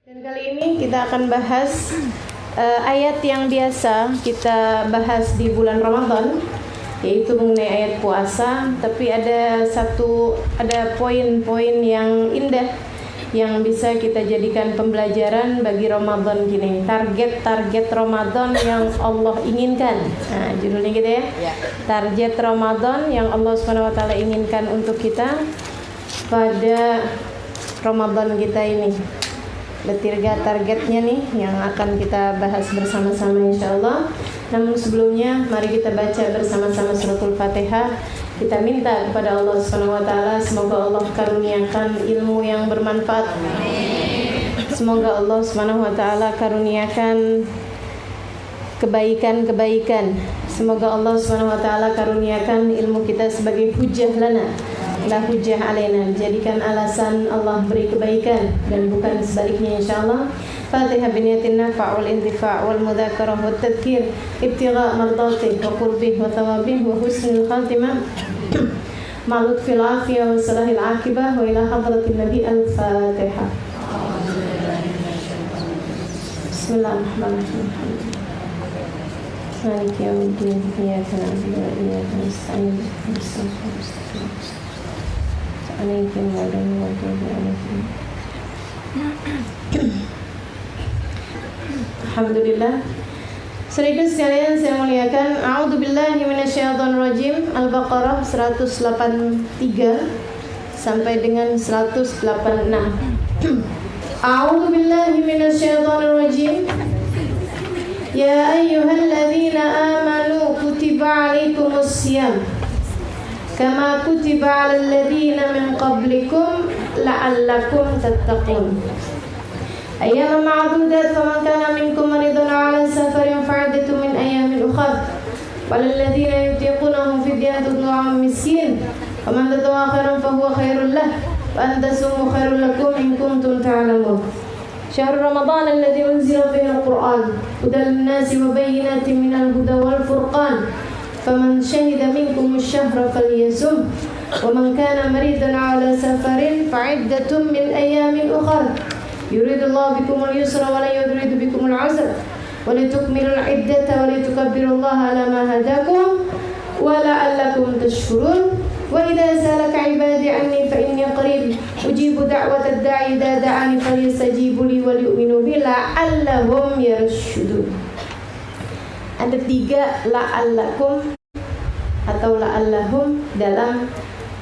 Dan kali ini kita akan bahas ayat yang biasa kita bahas di bulan Ramadan, yaitu mengenai ayat puasa. Tapi ada poin-poin yang indah yang bisa kita jadikan pembelajaran bagi Ramadan gini. Target Ramadan yang Allah inginkan. Nah, judulnya gitu ya. Target Ramadan yang Allah SWT inginkan untuk kita pada Ramadan kita ini. Targetnya nih yang akan kita bahas bersama-sama insyaallah. Namun sebelumnya mari kita baca bersama-sama suratul Fatihah. Kita minta kepada Allah SWT semoga Allah karuniakan ilmu yang bermanfaat. Semoga Allah SWT karuniakan kebaikan-kebaikan. Semoga Allah SWT karuniakan ilmu kita sebagai hujjah lana, la hujjah alaina, jadikan alasan Allah beri kebaikan dan bukan sebaliknya insyaallah. Fatihah biniyatin nafa' wal intifa' wal mudzakarah wat tadhkir ibtigha' mardatih wa qurbih wa thawabih wa husnul khatimah ma lutfil afiyah wa salahil aqibah wa ila hadratin nabi al-Fatihah. Bismillahirrahmanirrahim. Maliki yaumiddin. Iyyaka na'budu wa iyyaka nasta'in. Alhamdulillah. Saudara sekalian saya muliakan, a'udzubillahi minasyaitonirrajim. Al-Baqarah 183 sampai dengan 186. A'udzubillahi minasyaitonirrajim. Ya ayyuhalladzina amanu kutiba 'alaikumusiyam kama kutiba 'alal ladzina min qablikum la'allakum tattaqun. Ayyaman ma'dudat faman kana minkum maridan 'ala safarin fa'iddatun min ayyamin ukhra walal ladzina yutiqunahu fidyatun ta'amu miskin faman tatawwa khairan fahuwa khairul lahu wa an tasumu khairul lakum in kuntum ta'lamun. Syahrul Ramadan alladzi unzila fihi al-Qur'an hudan lin-nasi wa bayyinatin minal huda wal furqan. فمن شهد منكم الشهر فليصم ومن كان مريضا على سفر فعدة من أيام أخر يريد الله بكم اليسر ولا يريد بكم العسر ولتكملوا العدة ولتكبروا الله على ما هداكم ولعلكم تشكرون وإذا سألك عبادي عني فإني قريب أجيب دعوة الداعي إذا دعاني فليستجيبوا لي وليؤمنوا بي لعلهم يرشدون. Ada 3 la'allakum atau la'allahum dalam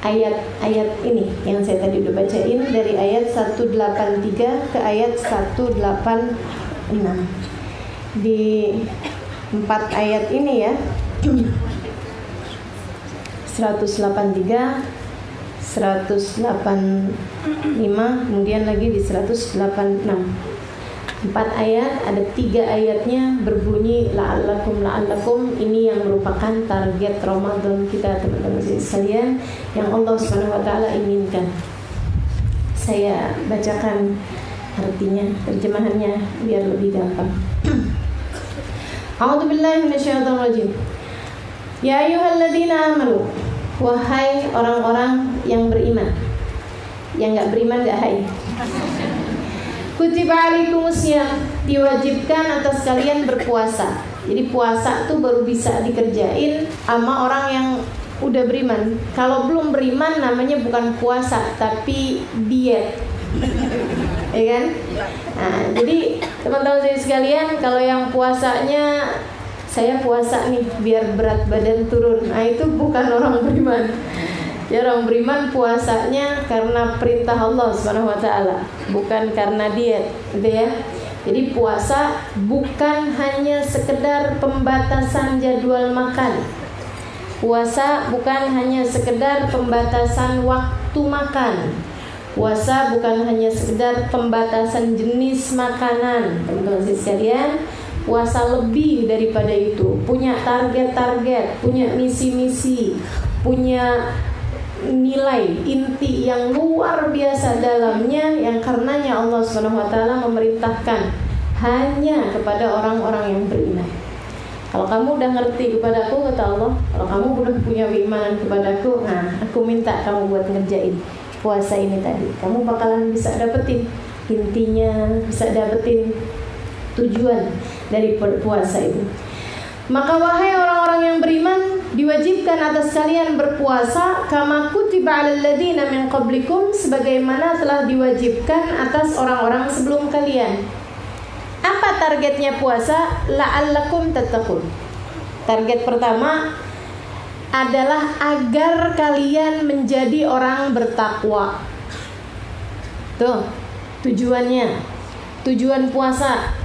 ayat-ayat ini yang saya tadi udah bacain, dari ayat 183 ke ayat 186. Di 4 ayat ini ya, 183, 185, kemudian lagi di 186. 4 ayat, ada 3 ayatnya berbunyi la'allakum. Ini yang merupakan target Ramadan kita teman-teman sekalian yang Allah SWT inginkan. Saya bacakan artinya, terjemahannya biar lebih gampang. A'udzubillahi minasyaitonirrajim. Ya ayyuhalladzina amanu, wahai orang-orang yang beriman. Yang enggak beriman enggak hai. Kutiba alaikumusiyam, diwajibkan atas kalian berpuasa. Jadi puasa tuh baru bisa dikerjain sama orang yang udah beriman. Kalau belum beriman namanya bukan puasa tapi diet. Ya kan? Nah, jadi teman-teman sekalian, kalau yang puasanya saya puasa nih biar berat badan turun, nah itu bukan orang beriman. Ya, orang beriman puasanya karena perintah Allah SWT, bukan karena diet, gitu ya. Jadi puasa bukan hanya sekedar pembatasan jadwal makan. Puasa bukan hanya sekedar pembatasan waktu makan. Puasa bukan hanya sekedar pembatasan jenis makanan. Teman-teman sekalian, puasa lebih daripada itu. Punya target-target, punya misi-misi, punya nilai inti yang luar biasa dalamnya, yang karenanya Allah SWT memerintahkan hanya kepada orang-orang yang beriman. Kalau kamu udah ngerti kepadaku, kata Allah, kalau kamu udah punya keimanan kepadaku, nah aku minta kamu buat ngerjain puasa ini tadi. Kamu bakalan bisa dapetin intinya bisa dapetin tujuan dari puasa itu. Maka wahai orang-orang yang beriman, diwajibkan atas kalian berpuasa kama kutiba 'alal ladzina min qablikum, sebagaimana telah diwajibkan atas orang-orang sebelum kalian. Apa targetnya puasa? La'allakum tattaqun. Target pertama adalah agar kalian menjadi orang bertakwa. Tuh, tujuannya. Tujuan puasa,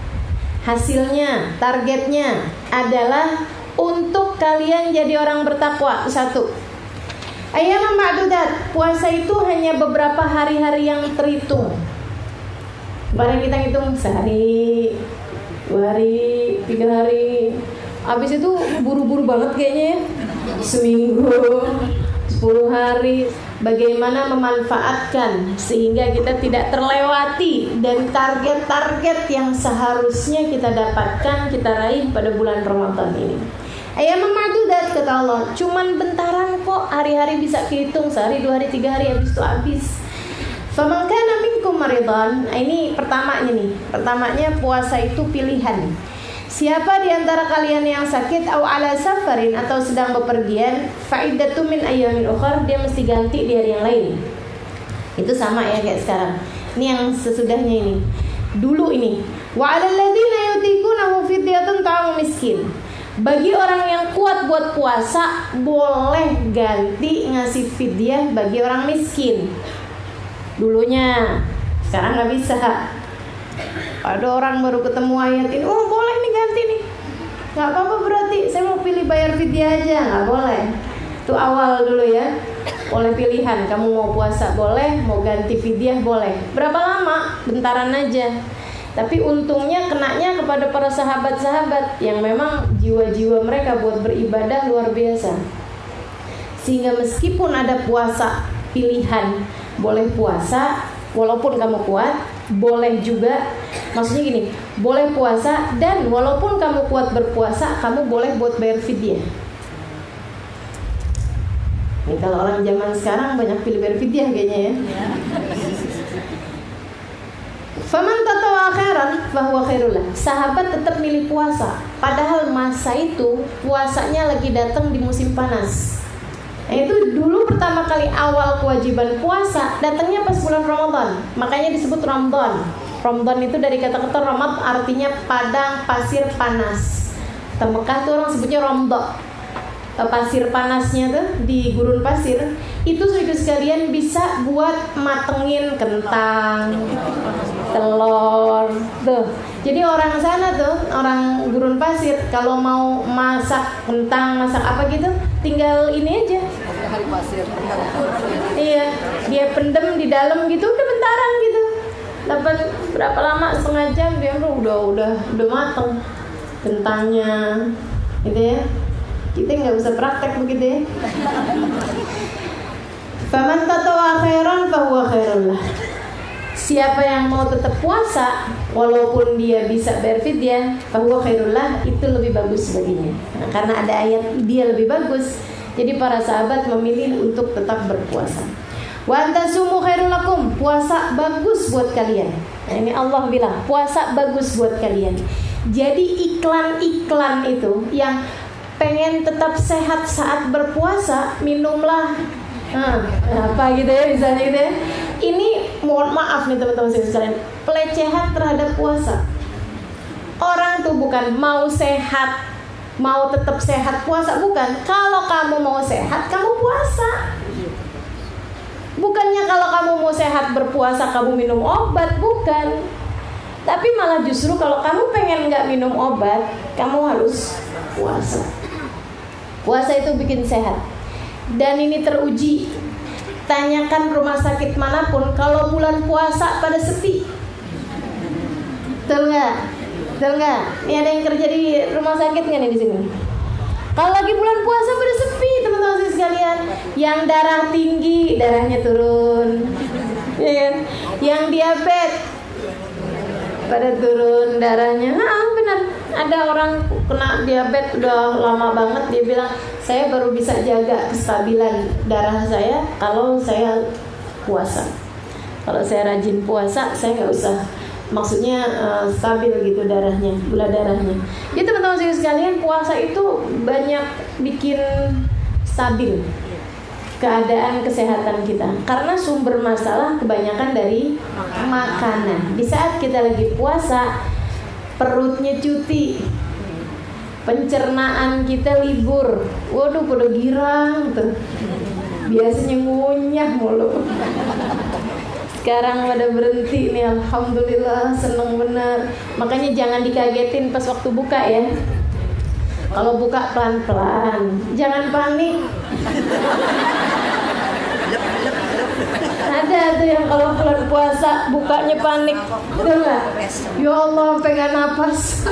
hasilnya, targetnya adalah untuk kalian jadi orang bertakwa. Satu, ayyaman ma'dudat, puasa itu hanya beberapa hari-hari yang terhitung. Barang kita hitung sehari, 2 hari, 3 hari, habis itu buru-buru banget kayaknya ya. Seminggu, 10 hari. Bagaimana memanfaatkan sehingga kita tidak terlewati dari target-target yang seharusnya kita dapatkan, kita raih pada bulan Ramadan ini. Ayyaman ma'dudat kata Allah, cuman bentaran kok, hari-hari bisa kehitung, sehari, 2 hari, 3 hari, habis itu habis. Faman kana minkum maridan, ini pertamanya nih. Pertamanya puasa itu pilihan. Siapa di antara kalian yang sakit au ala safarin, atau sedang bepergian, fa'iddatun min ayyamin ukhar, dia mesti ganti di hari yang lain. Itu sama ya kayak sekarang. Ini yang sesudahnya ini. Dulu ini, wa 'alal ladzina yutiqunahu fidyatun ta'amu miskin. Bagi orang yang kuat buat puasa, boleh ganti ngasih fidyah bagi orang miskin. Dulunya, sekarang nggak bisa. Ada orang baru ketemu ayat ini, oh boleh nih ganti nih, nggak apa-apa berarti saya mau pilih bayar fidyah aja, nggak boleh. Itu awal dulu ya, boleh pilihan, kamu mau puasa boleh, mau ganti fidyah boleh. Berapa lama? Bentaran aja. Tapi untungnya kenanya kepada para sahabat-sahabat yang memang jiwa-jiwa mereka buat beribadah luar biasa, sehingga meskipun ada puasa pilihan, boleh puasa walaupun kamu kuat, boleh juga, maksudnya gini, boleh puasa dan walaupun kamu kuat berpuasa, kamu boleh buat bayar fidyah. Ini kalau orang zaman sekarang banyak pilih bayar fidyah kayaknya ya. Faman tatawa khairan fahuwa khairul lah. Sahabat tetap milih puasa, padahal masa itu puasanya lagi datang di musim panas. Itu dulu pertama kali awal kewajiban puasa datangnya pas bulan Ramadan. Makanya disebut Ramadan. Ramadan itu dari kata-kata Ramad, artinya padang pasir panas. Di Mekah tuh orang sebutnya Ramdah. Pasir panasnya tuh di gurun pasir itu sudah sekalian bisa buat matengin kentang, telur tuh. Jadi orang sana tuh, orang gurun pasir, kalau mau masak kentang, masak apa gitu, tinggal ini aja. Iya, dia pendem di dalam gitu, udah bentaran gitu. Dapat berapa lama, setengah jam dia udah mateng kentangnya, gitu ya. Kita nggak usah praktek begitu ya. Faman tatawa khairan fahuwa khairul lah. Siapa yang mau tetap puasa walaupun dia bisa bayar fidyah, fahuwa khairul lah, itu lebih bagus baginya. Nah, karena ada ayat dia lebih bagus, jadi para sahabat memilih untuk tetap berpuasa. Wa antasumu khairul lakum, puasa bagus buat kalian. Nah, ini Allah bilang puasa bagus buat kalian. Jadi iklan-iklan itu yang pengen tetap sehat saat berpuasa, minumlah apa gitu ya, misalnya gitu ya. Ini mohon maaf nih teman-teman sekalian, pelecehan terhadap puasa. Orang tuh bukan mau sehat, mau tetap sehat puasa, bukan. Kalau kamu mau sehat, kamu puasa. Bukannya kalau kamu mau sehat berpuasa kamu minum obat, bukan. Tapi malah justru kalau kamu pengen nggak minum obat, kamu harus puasa. Puasa itu bikin sehat. Dan ini teruji. Tanyakan rumah sakit manapun, kalau bulan puasa pada sepi. Betul nggak? Betul nggak? Ini ada yang kerja di rumah sakit nggak nih di sini? Kalau lagi bulan puasa pada sepi, teman-teman sekalian. Yang darah tinggi, darahnya turun. Ya kan? Yang diabetes pada turun darahnya. Benar. Ada orang kena diabetes udah lama banget, dia bilang saya baru bisa jaga kestabilan darah saya kalau saya puasa. Kalau saya rajin puasa, saya nggak usah, maksudnya stabil gitu darahnya, gula darahnya. Jadi teman-teman sekalian, puasa itu banyak bikin stabil keadaan kesehatan kita, karena sumber masalah kebanyakan dari makanan. Di saat kita lagi puasa, perutnya cuti, pencernaan kita libur, waduh pada girang tuh, biasanya ngunyah mulu. Sekarang pada berhenti nih, alhamdulillah, seneng bener. Makanya jangan dikagetin pas waktu buka ya. Kalau buka pelan-pelan, jangan panik. Ada tuh yang kalau bulan puasa bukanya panik, udah nggak? Ya Allah, sampai nggak napas.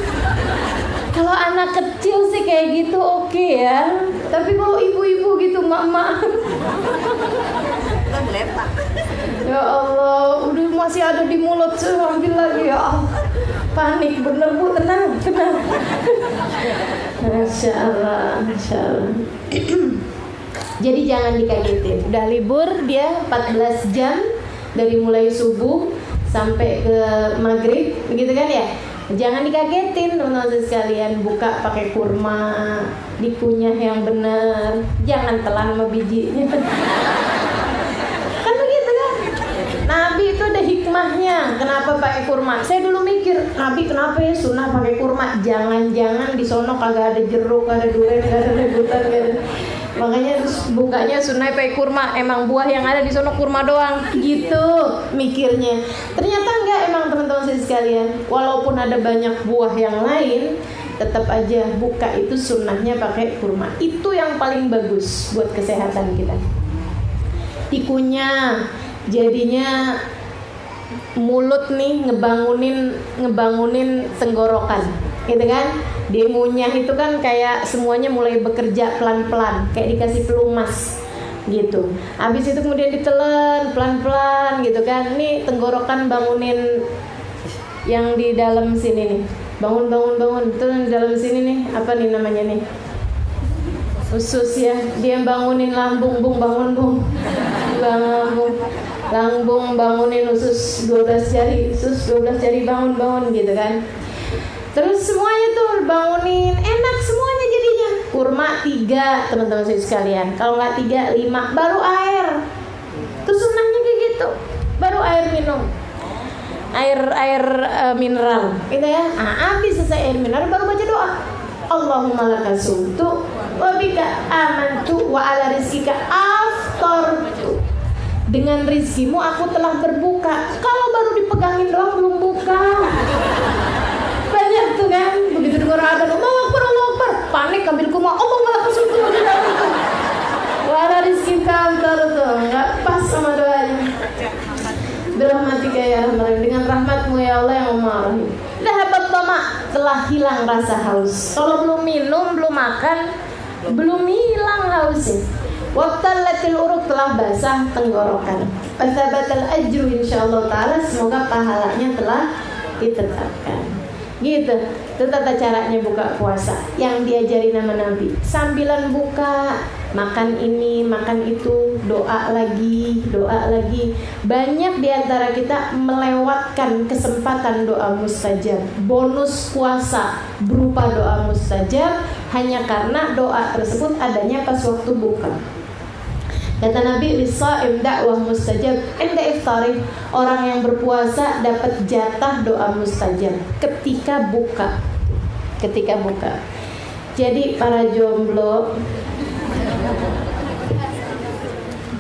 Kalau anak kecil sih kayak gitu oke ya. Tapi kalau ibu-ibu gitu, mak-mak, ya Allah, udah masih ada di mulut, ambil lagi ya Allah. Panik bener Bu, tenang. Masya Allah. Jadi jangan dikagetin. Udah libur dia 14 jam dari mulai subuh sampai ke maghrib, begitu kan ya? Jangan dikagetin teman-teman sekalian. Buka pakai kurma, dikunyah yang benar, jangan telan sama bijinya. Kan begitu kan? Nabi itu ada hikmahnya kenapa pakai kurma. Saya dulu mikir, Nabi kenapa ya sunnah pakai kurma? Jangan-jangan di sono kagak ada jeruk, kagak ada durian, kagak ada rebutan, kagak ada. Makanya bukanya sunnah pakai kurma. Emang buah yang ada di sono kurma doang, gitu mikirnya. Ternyata enggak, emang teman-teman sekalian. Walaupun ada banyak buah yang lain, tetap aja buka itu sunnahnya pakai kurma. Itu yang paling bagus buat kesehatan kita. Dikunyah, jadinya mulut nih ngebangunin tenggorokan, gitu kan? Dia ngunyah itu kan kayak semuanya mulai bekerja pelan-pelan, kayak dikasih pelumas gitu. Habis itu kemudian ditelan pelan-pelan gitu kan. Nih tenggorokan bangunin yang di dalam sini nih. Bangun. Itu di dalam sini nih, apa nih namanya nih? Usus ya. Dia bangunin lambung, bangun bung. Lambung bangunin usus 12 jari, bangun gitu kan. Terus semuanya tuh bangunin, enak semuanya jadinya. Kurma 3 teman-teman sekalian. Kalau nggak 3, 5, baru air. Terus sunnahnya kayak gitu. Baru air minum. Air mineral, gitu ya. Habis selesai air mineral baru baca doa. Allahumma laka sumtu wa bika amantu wa ala rizkika aftartu. Dengan rizkimu aku telah berbuka. Kalau baru dipegangin doang belum buka. Banyak tuh kan, begitu dengar adzan, Allahu Akbar, panik ambil kurma, Allahumma laka sumtu wa bika amantu wa ala rizkika aftartu. Enggak pas sama doanya. Birahmatika ya Rahman, dengan rahmatmu ya Allah yang Maha Rahim. Dhahabat tama, telah hilang rasa haus. Kalau belum minum, belum makan, belum hilang hausnya. Waqtallatil uruq, telah basah tenggorokan. Fatsabatal ajru insyaallah taala, semoga pahalanya telah ditetapkan. Gitu. Itu tata caranya buka puasa yang diajari nama Nabi. Sambilan buka, makan ini, makan itu, doa lagi. Banyak diantara kita melewatkan kesempatan doa mustajab, bonus puasa berupa doa mustajab, hanya karena doa tersebut adanya pas waktu buka. Kata Nabi, lis-shaim da'wah mustajab inda iftari. Orang yang berpuasa dapat jatah doa mustajab ketika buka. Jadi para jomblo,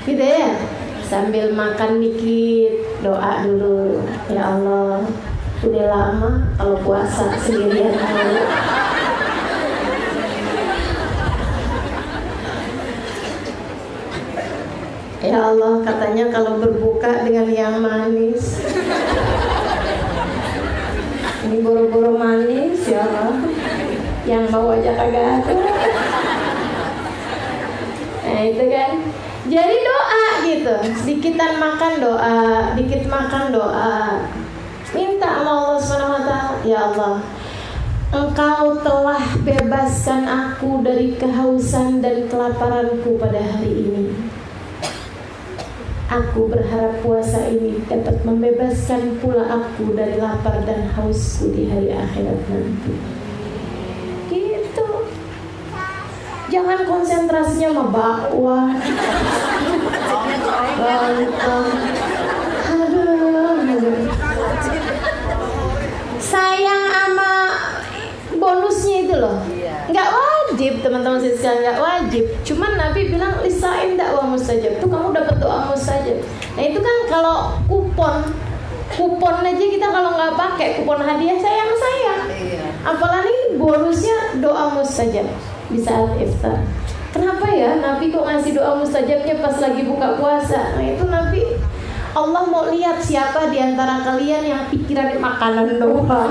gitu ya, sambil makan dikit doa dulu. Ya Allah, udah lama kalau puasa sendirian mulu. Ya Allah, katanya kalau berbuka dengan yang manis. Ini boro-boro manis, ya Allah. Yang mau aja kagak ada. Nah itu kan. Jadi doa gitu. Sedikitan makan doa, dikit makan doa. Minta sama Allah SWT, ya Allah, Engkau telah bebaskan aku dari kehausan dan kelaparanku pada hari ini. Aku berharap puasa ini dapat membebaskan pula aku dari lapar dan hausku di hari akhirat nanti. Gitu. Jangan konsentrasinya sama bakwan. Sayang sama bonusnya itu loh. Nggak wajib teman-teman sekalian, nggak wajib. Cuman Nabi bilang lisain dakwah mustajab. Tuh kamu dapat doa mustajab. Nah itu kan kalau kupon aja kita kalau nggak pakai kupon hadiah sayang. Apalagi bonusnya doa mustajab di saat iftar. Kenapa ya Nabi kok ngasih doa mustajabnya pas lagi buka puasa? Nah itu Nabi, Allah mau lihat siapa di antara kalian yang pikiran makanan doang,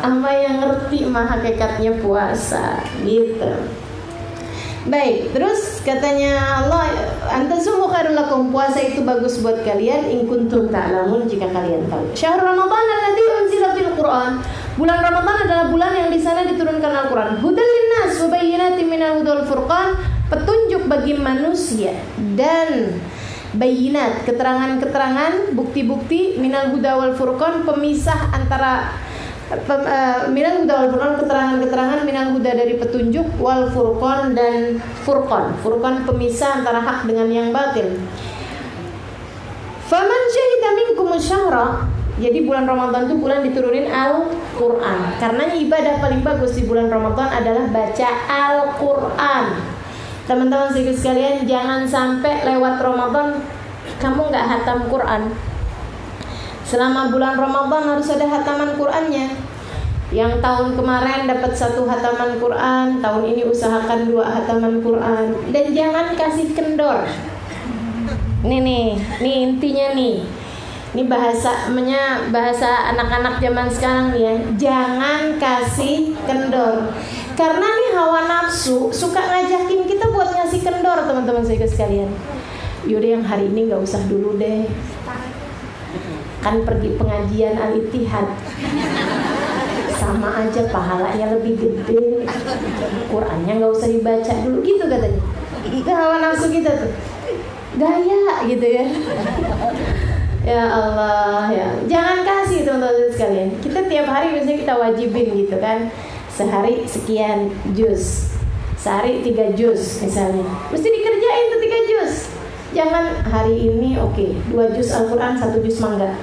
sama yang ngerti mah hakikatnya puasa gitu. Baik, terus katanya Allah, antasumu khairul lakum, puasa itu bagus buat kalian in kuntum ta'lamun, jika kalian tahu. Syahrul Ramadan alladzi unzila fil Qur'an. Bulan Ramadan adalah bulan yang di sana diturunkan Al-Qur'an. Hudal linnas wa bayyinatin minal huda wal furqan, petunjuk bagi manusia dan bayinat, keterangan-keterangan, bukti-bukti, minal huda wal furqan, pemisah antara minal huda wal furqan, keterangan-keterangan, minal huda dari petunjuk, wal furqan dan furqan pemisah antara hak dengan yang batil. Faman syahida minkum syahra, jadi bulan Ramadan itu bulan diturunin Al-Quran. Karena ibadah paling bagus di bulan Ramadan adalah baca Al-Quran. Teman-teman sekalian, jangan sampai lewat Ramadan kamu nggak hatam Quran. Selama bulan Ramadan harus ada hataman Qurannya. Yang tahun kemarin dapat 1 hataman Quran, tahun ini usahakan 2 hataman Quran. Dan jangan kasih kendor. Nih intinya nih. Ini bahasa anak-anak zaman sekarang nih ya. Jangan kasih kendor. Karena nih hawa nafsu suka ngajakin kita buat ngasih kendor, teman-teman saya sekalian. Yaudah yang hari ini nggak usah dulu deh. Kan pergi pengajian Al-Ittihad, sama aja pahalanya lebih gede. Qurannya nggak usah dibaca dulu gitu katanya. Itu hawa nafsu kita tuh. Gaya gitu ya. Ya Allah ya. Jangan kasih teman-teman sekalian. Kita tiap hari biasanya kita wajibin gitu kan. Sehari sekian juz, sehari 3 juz misalnya. Mesti dikerjain tuh 3 juz. Jangan hari ini 2 juz Al-Quran, 1 juz mangga.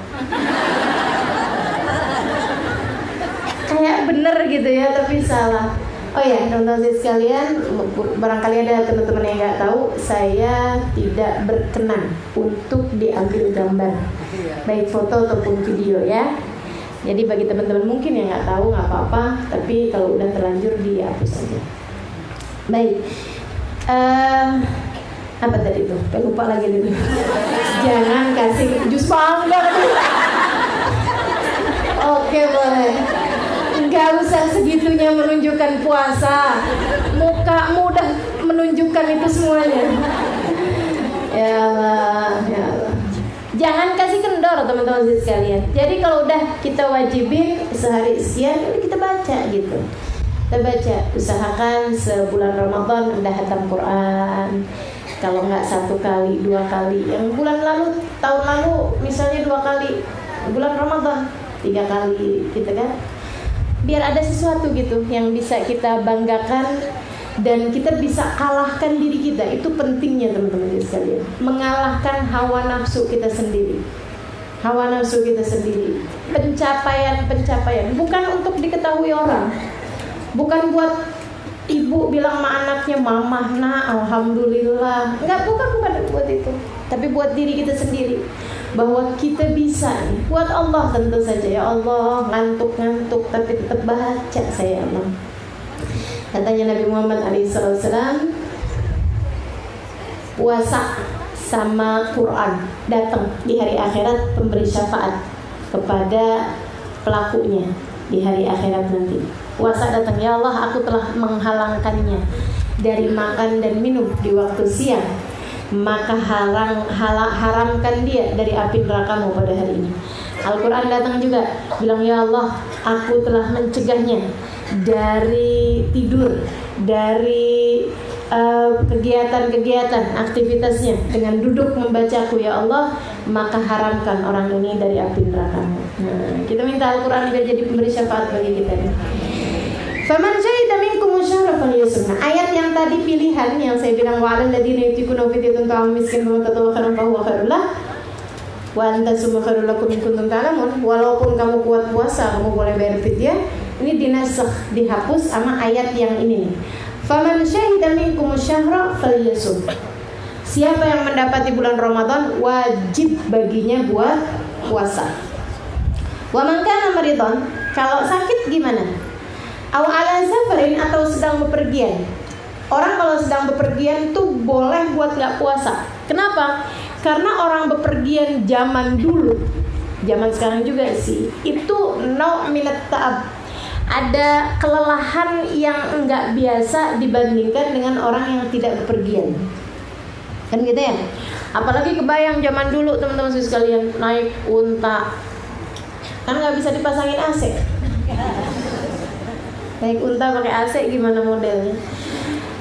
Kayak bener gitu ya, tapi salah. Oh ya, teman-teman sekalian, barangkali ada teman-teman yang nggak tahu, saya tidak berkenan untuk diambil gambar, baik foto ataupun video ya. Jadi bagi teman-teman mungkin yang nggak tahu nggak apa-apa, tapi kalau udah terlanjur dihapus saja. Baik, apa tadi tuh? Lupa lagi dulu. Jangan kasih jus mangga. Oke, boleh. Gak usah segitunya menunjukkan puasa. Mukamu udah menunjukkan itu semuanya. Ya Allah, ya Allah. Jangan kasih kendor teman-teman sekalian. Jadi kalau udah kita wajibin sehari sekian, udah kita baca gitu. Kita baca, usahakan sebulan Ramadan udah hatam Quran. Kalau nggak 1 kali, 2 kali. Yang bulan lalu, tahun lalu misalnya 2 kali. Bulan Ramadan 3 kali gitu kan. Biar ada sesuatu gitu yang bisa kita banggakan dan kita bisa kalahkan diri kita. Itu pentingnya teman-teman sekalian. Mengalahkan hawa nafsu kita sendiri. Hawa nafsu kita sendiri. Pencapaian bukan untuk diketahui orang. Bukan buat ibu bilang sama anaknya, "Mamah, nah, alhamdulillah." Bukan buat itu. Tapi buat diri kita sendiri. Bahwa kita bisa nih. Buat Allah tentu saja. Ya Allah, ngantuk tapi tetap baca saya Allah. Katanya Nabi Muhammad SAW, puasa sama Quran datang di hari akhirat pemberi syafaat kepada pelakunya di hari akhirat nanti. Puasa datang, ya Allah, aku telah menghalangkannya dari makan dan minum di waktu siang, maka haramkan dia dari api nerakamu pada hari ini. Al-Quran datang juga bilang, ya Allah, aku telah mencegahnya dari tidur, dari kegiatan-kegiatan aktivitasnya dengan duduk membacaku ya Allah, maka haramkan orang ini dari api neraka. Nah, kita minta Al-Quran biar jadi pemberi syafaat bagi kita nih. Faman syahida minkum syahra falyasum. Ayat yang tadi pilihan yang saya bilang wa alal ladzina yutiquna fidyatun ta'am miskin wa tatawakhalu fa huwa khairul lah wa antasum khairul lakum in kuntum ta'lamun. Walaupun kamu kuat puasa, kamu boleh bayar fidyah. Ini dinasakh, dihapus sama ayat yang ini nih. Faman syahida minkum syahra falyasum. Siapa yang mendapati bulan Ramadan wajib baginya buat puasa. Wa man kana maridon, kalau sakit gimana? Aw ala safarin, atau sedang bepergian. Orang kalau sedang bepergian tuh boleh buat nggak puasa. Kenapa? Karena orang bepergian zaman dulu, zaman sekarang juga sih, itu nau' minat ta'ab, ada kelelahan yang enggak biasa dibandingkan dengan orang yang tidak bepergian. Kan gitu ya. Apalagi kebayang zaman dulu teman-teman sekalian naik unta, kan nggak bisa dipasangin AC. Naik unta pakai AC gimana modelnya?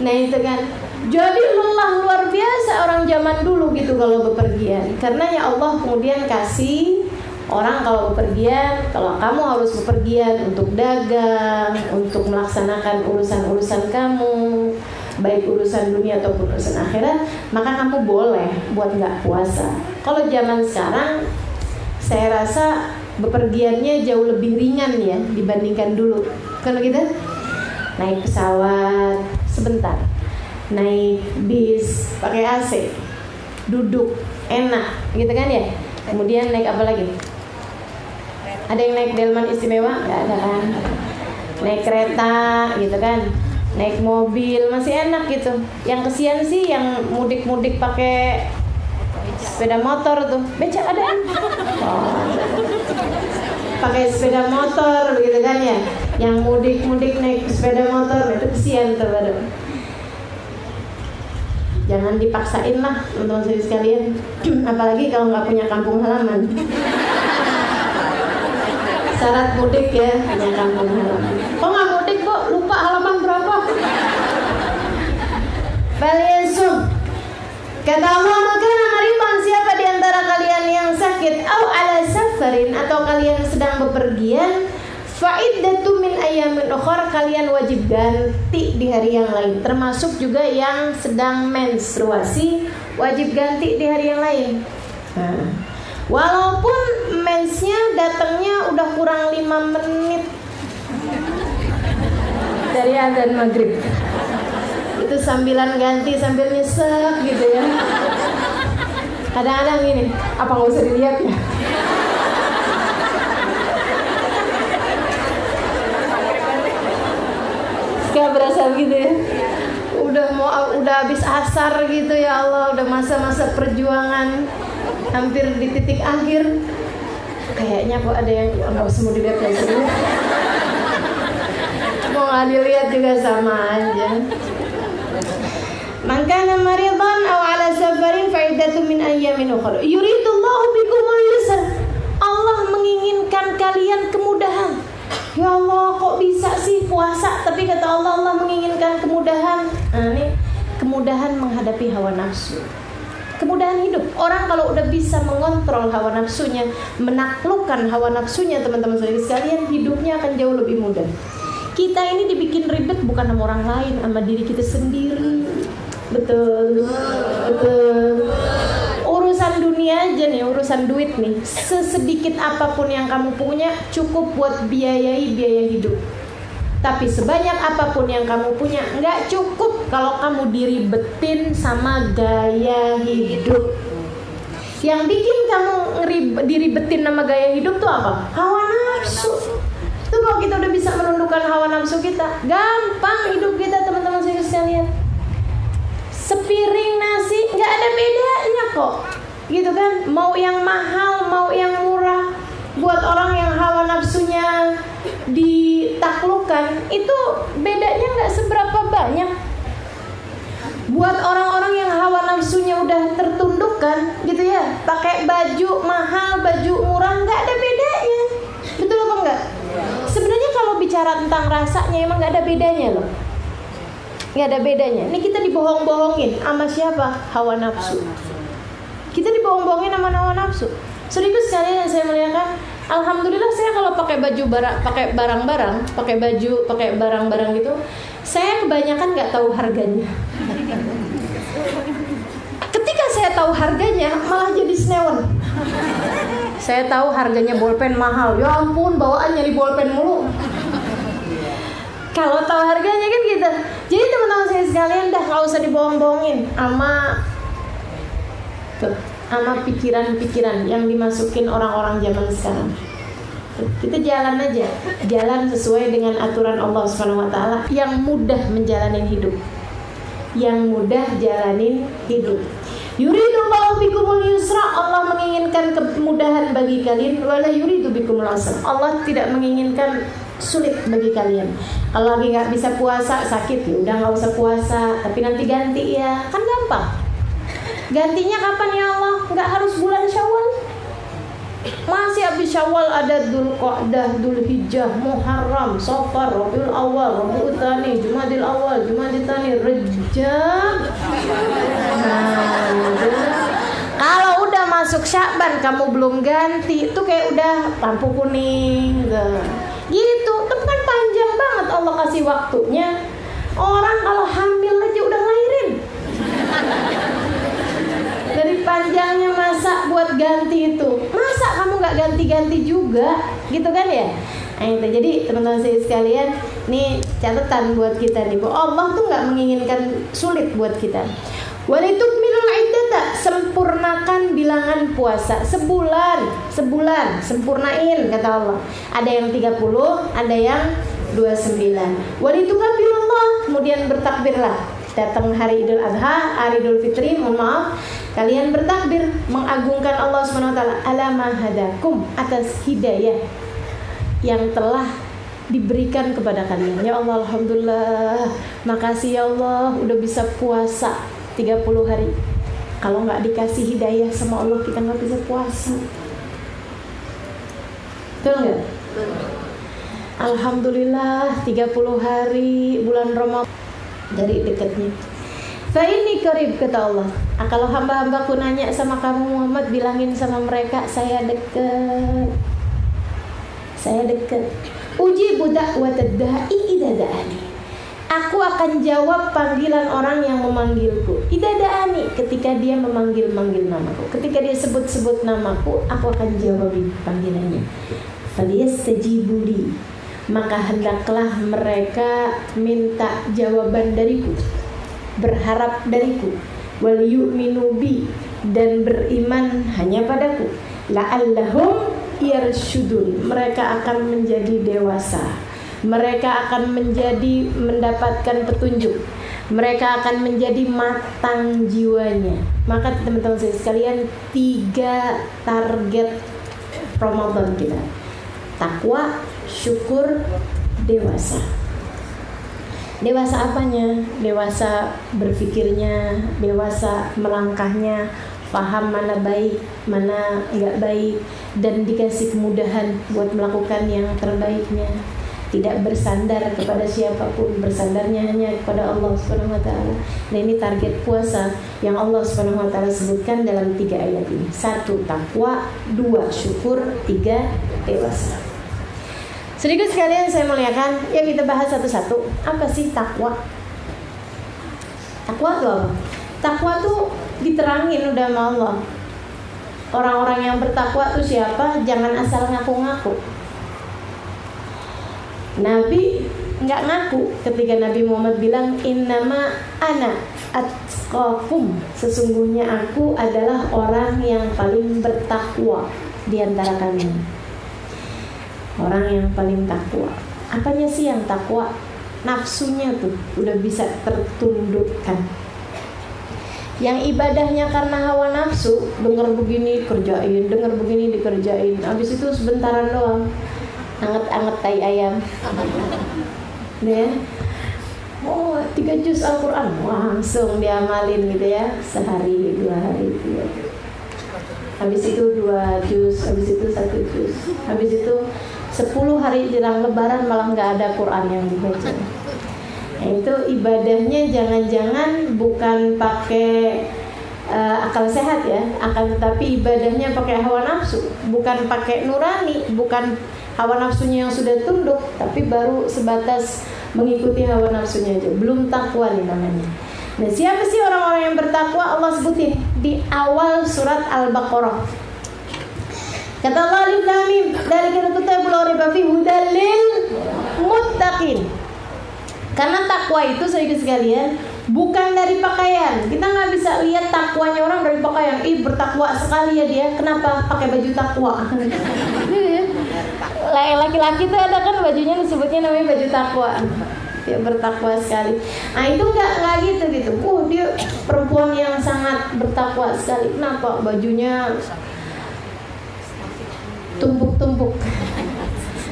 Nah itu kan, jadi lelah luar biasa orang zaman dulu gitu kalau bepergian. Karena ya Allah kemudian kasih orang kalau bepergian, kalau kamu harus bepergian untuk dagang, untuk melaksanakan urusan-urusan kamu, baik urusan dunia ataupun urusan akhirat, maka kamu boleh buat nggak puasa. Kalau zaman sekarang, saya rasa bepergiannya jauh lebih ringan ya dibandingkan dulu. Kalau kita naik pesawat sebentar, naik bis pakai AC, duduk enak, gitu kan ya. Kemudian naik apa lagi? Ada yang naik delman istimewa? Nggak ada kan? Naik kereta, gitu kan? Naik mobil masih enak gitu. Yang kesian sih yang mudik-mudik pakai sepeda motor tuh. Becak ada? Oh, pakai sepeda motor gitu kan ya. Yang mudik-mudik naik sepeda motor itu kesian tuh baru. Jangan dipaksain lah teman-teman sekalian. Apalagi kalau nggak punya kampung halaman. Syarat mudik ya, punya kampung halaman. Kok nggak mudik kok? Lupa halaman berapa? Baliyasum. Kata Allah, maka mariman, siapa di antara kalian yang sakit, au ala safarin, atau kalian sedang bepergian, fa'iddatu min ayyamin ukhra, kalian wajib ganti di hari yang lain. Termasuk juga yang sedang menstruasi, wajib ganti di hari yang lain. Nah, walaupun mensnya datangnya udah kurang 5 menit dari adzan maghrib, itu sambilan ganti sambil nyesek gitu ya. Kadang-kadang gini, apa nggak usah dilihat ya? Kayak berasa gitu ya. Udah habis asar gitu ya Allah, udah masa-masa perjuangan hampir di titik akhir. Kayaknya kok ada yang nggak usah mau dilihat ya sih. Mau nggak dilihat juga sama aja. Man kana maridan aw ala safarin fa'iddatu min ayyamin ukhra. Yuridullahu bikumul yusra. Allah menginginkan kalian kemudahan. Ya Allah, kok bisa sih puasa tapi kata Allah, Allah menginginkan kemudahan. Nah, ini kemudahan menghadapi hawa nafsu. Kemudahan hidup. Orang kalau udah bisa mengontrol hawa nafsunya, menaklukkan hawa nafsunya, teman-teman sekalian, hidupnya akan jauh lebih mudah. Kita ini dibikin ribet bukan sama orang lain, sama diri kita sendiri. Betul. Urusan dunia aja nih, urusan duit nih, sesedikit apapun yang kamu punya cukup buat biayai biaya hidup. Tapi sebanyak apapun yang kamu punya nggak cukup kalau kamu diribetin sama gaya hidup. Yang bikin kamu diribetin sama gaya hidup tuh apa? Hawa nafsu. Tuh kalau kita udah bisa menundukkan hawa nafsu kita, gampang hidup kita, teman-teman sekalian. Sepiring nasi nggak ada bedanya kok, gitu kan? Mau yang mahal, mau yang murah, buat orang yang hawa nafsunya ditaklukkan, itu bedanya nggak seberapa banyak. Buat orang-orang yang hawa nafsunya udah tertundukkan, gitu ya, pakai baju mahal, baju murah, nggak ada bedanya. Betul apa enggak? Sebenarnya kalau bicara tentang rasanya emang nggak ada bedanya loh. nggak ada bedanya. Ini kita dibohong-bohongin sama siapa? Hawa nafsu. Kita dibohong-bohongin sama hawa nafsu. Saudaraku sekalian yang saya muliakan, alhamdulillah saya kalau pakai baju pakai barang-barang gitu, saya kebanyakan nggak tahu harganya. Ketika saya tahu harganya, malah jadi senewan. Saya tahu harganya bolpen mahal, ya ampun bawaan nyari bolpen mulu. Kalau tahu harganya kan gitu. Jadi teman-teman saya sekalian, dah nggak usah dibohong-bohongin sama pikiran-pikiran yang dimasukin orang-orang zaman sekarang. Kita jalan aja, jalan sesuai dengan aturan Allah Subhanahu wa taala yang mudah menjalanin hidup. Yang mudah jalanin hidup. Yuridullahu bikumul yusra, Allah menginginkan kemudahan bagi kalian, wala yuridu bikumul usra. Allah tidak menginginkan sulit bagi kalian. Kalau lagi nggak bisa puasa, sakit, ya udah nggak usah puasa, tapi nanti ganti ya, kan gampang. Gantinya kapan ya Allah? Nggak harus bulan Syawal. Masih habis Syawal ada Dzulqa'dah, Dzulhijjah, Muharram, Safar, Rabiul Awal, Rabiul Tsani, Jumadil Awal, Jumadil Tsani, Rajab. Kalau udah masuk Sya'ban kamu belum ganti, itu kayak udah lampu kuning gitu. Itu kan panjang banget Allah kasih waktunya. Orang kalau hamil aja udah ngelahirin. Dari panjangnya masa buat ganti itu, masa kamu nggak ganti-ganti juga, gitu kan ya? Nah itu, jadi teman-teman saya sekalian, nih catatan buat kita nih, bahwa Allah tuh nggak menginginkan sulit buat kita. Walitukmilul iddata, sempurnakan bilangan puasa sebulan, sempurnain kata Allah. Ada yang 30, ada yang 29. Walitukabbirullah, kemudian bertakbirlah. Datang hari Idul Adha, hari Idul Fitri, mohon maaf, kalian bertakbir mengagungkan Allah Subhanahu wa taala ala ma hadakum, atas hidayah yang telah diberikan kepada kalian. Ya Allah, alhamdulillah, makasih ya Allah udah bisa puasa 30 hari. Kalau nggak dikasih hidayah sama Allah, kita nggak bisa puasa. Betul nggak? Alhamdulillah 30 hari bulan Ramadan dari dekatnya. Fa ini qarib kata Allah. Kalau hamba-hambaku nanya sama kamu Muhammad, bilangin sama mereka saya dekat. Saya dekat. Ujibu da'watad da'i idza da'ani. Aku akan jawab panggilan orang yang memanggilku. Idza da'ani, ketika dia memanggil-manggil namaku. Ketika dia sebut-sebut namaku, aku akan jawab panggilannya. Falyastajibu li, maka hendaklah mereka minta jawaban dariku, berharap dariku, wal yu'minu bi, dan beriman hanya padaku, la'allahum yarsyudun, mereka akan menjadi dewasa, mereka akan mendapatkan petunjuk, mereka akan menjadi matang jiwanya. Maka teman-teman saya sekalian, 3 target Ramadan kita: takwa, syukur, dewasa. Dewasa apanya? Dewasa berpikirnya, dewasa melangkahnya, paham mana baik, mana enggak baik, dan dikasih kemudahan buat melakukan yang terbaiknya. Tidak bersandar kepada siapapun, bersandarnya hanya kepada Allah Subhanahu wa taala. Nah, ini target puasa yang Allah Subhanahu wa taala sebutkan dalam 3 ayat ini. 1 takwa, 2 syukur, 3 dewasa. Sedikit sekalian saya muliakan, ya kita bahas satu-satu. Apa sih takwa? Takwa itu apa? Takwa tuh diterangin udah sama Allah. Orang-orang yang bertakwa tuh siapa? Jangan asal ngaku-ngaku. Nabi nggak ngaku ketika Nabi Muhammad bilang innama ana atqakum, sesungguhnya aku adalah orang yang paling bertakwa di antara kalian. Orang yang paling takwa. Apanya sih yang takwa? Nafsunya tuh udah bisa tertundukkan. Yang ibadahnya karena hawa nafsu, dengar begini kerjain, dengar begini dikerjain. Habis itu sebentaran doang, anget-anget tai ayam. Ya. Oh, 3 juz Al-Quran langsung diamalin gitu ya, sehari 2 hari 3. Habis itu 2 juz, habis itu 1 juz, habis itu 10 hari jelang lebaran malah nggak ada Quran yang dibaca. Nah, itu ibadahnya jangan-jangan bukan pakai akal sehat ya, akan tetapi ibadahnya pakai hawa nafsu, bukan pakai nurani, bukan hawa nafsunya yang sudah tunduk, tapi baru sebatas mengikuti hawa nafsunya aja, belum takwa nih namanya. Nah, siapa sih orang-orang yang bertakwa? Allah sebutin di awal surat Al-Baqarah. Kata Allah, Alif Lam Mim, dzalikal kitabul la raiba fihi hudal lil muttaqin. Karena takwa itu saudara sekalian bukan dari pakaian. Kita nggak bisa lihat takwanya orang dari pakaian. Ih, bertakwa sekali ya dia. Kenapa pakai baju takwa? Laki-laki tuh ada kan bajunya disebutnya namanya baju takwa. Dia bertakwa sekali. Nah, itu nggak gitu. Dia perempuan yang sangat bertakwa sekali. Kenapa bajunya tumpuk-tumpuk?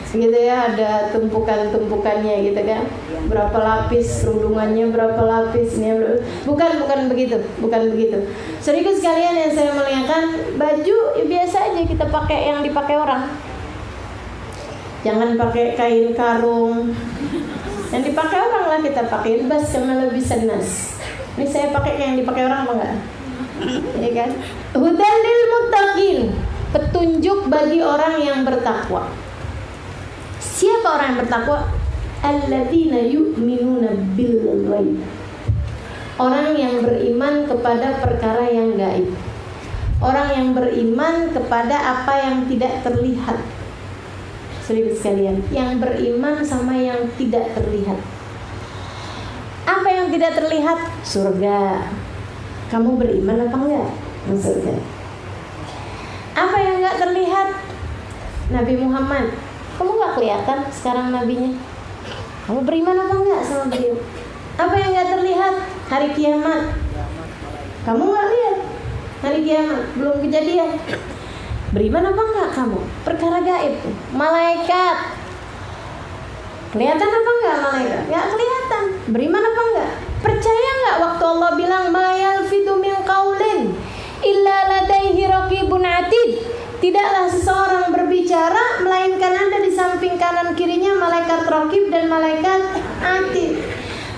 Gitu ya, ada tumpukan-tumpukannya gitu kan. Berapa lapis kerudungannya, berapa lapis ini, bukan begitu. Saudara sekalian yang saya muliakan, baju ya biasa aja kita pakai yang dipakai orang. Jangan pakai kain karung. Yang dipakai orang lah kita pakai, bas karena lebih senas. Ini saya pakai yang dipakai orang apa enggak? Ya kan? Hudan lil muttaqin, petunjuk bagi orang yang bertakwa. Siapa orang yang bertakwa? Alladzina yu'minuna bil ghaib. Orang yang beriman kepada perkara yang gaib. Orang yang beriman kepada apa yang tidak terlihat. Saudara sekalian, yang beriman sama yang tidak terlihat. Apa yang tidak terlihat? Surga. Kamu beriman apa enggak? Surga. Apa yang enggak terlihat? Nabi Muhammad. Kamu gak kelihatan sekarang nabinya. Kamu beriman apa enggak sama beliau? Apa yang gak terlihat? Hari kiamat. Kamu gak lihat hari kiamat, belum kejadian. Beriman apa enggak kamu? Perkara gaib. Malaikat. Kelihatan apa enggak malaikat? Gak kelihatan. Beriman apa enggak? Percaya enggak waktu Allah bilang ma yalfidu min qaulin illa ladaihi raqibun atid? Tidaklah seseorang berbicara melainkan ada di samping kanan kirinya malaikat raqib dan malaikat atid.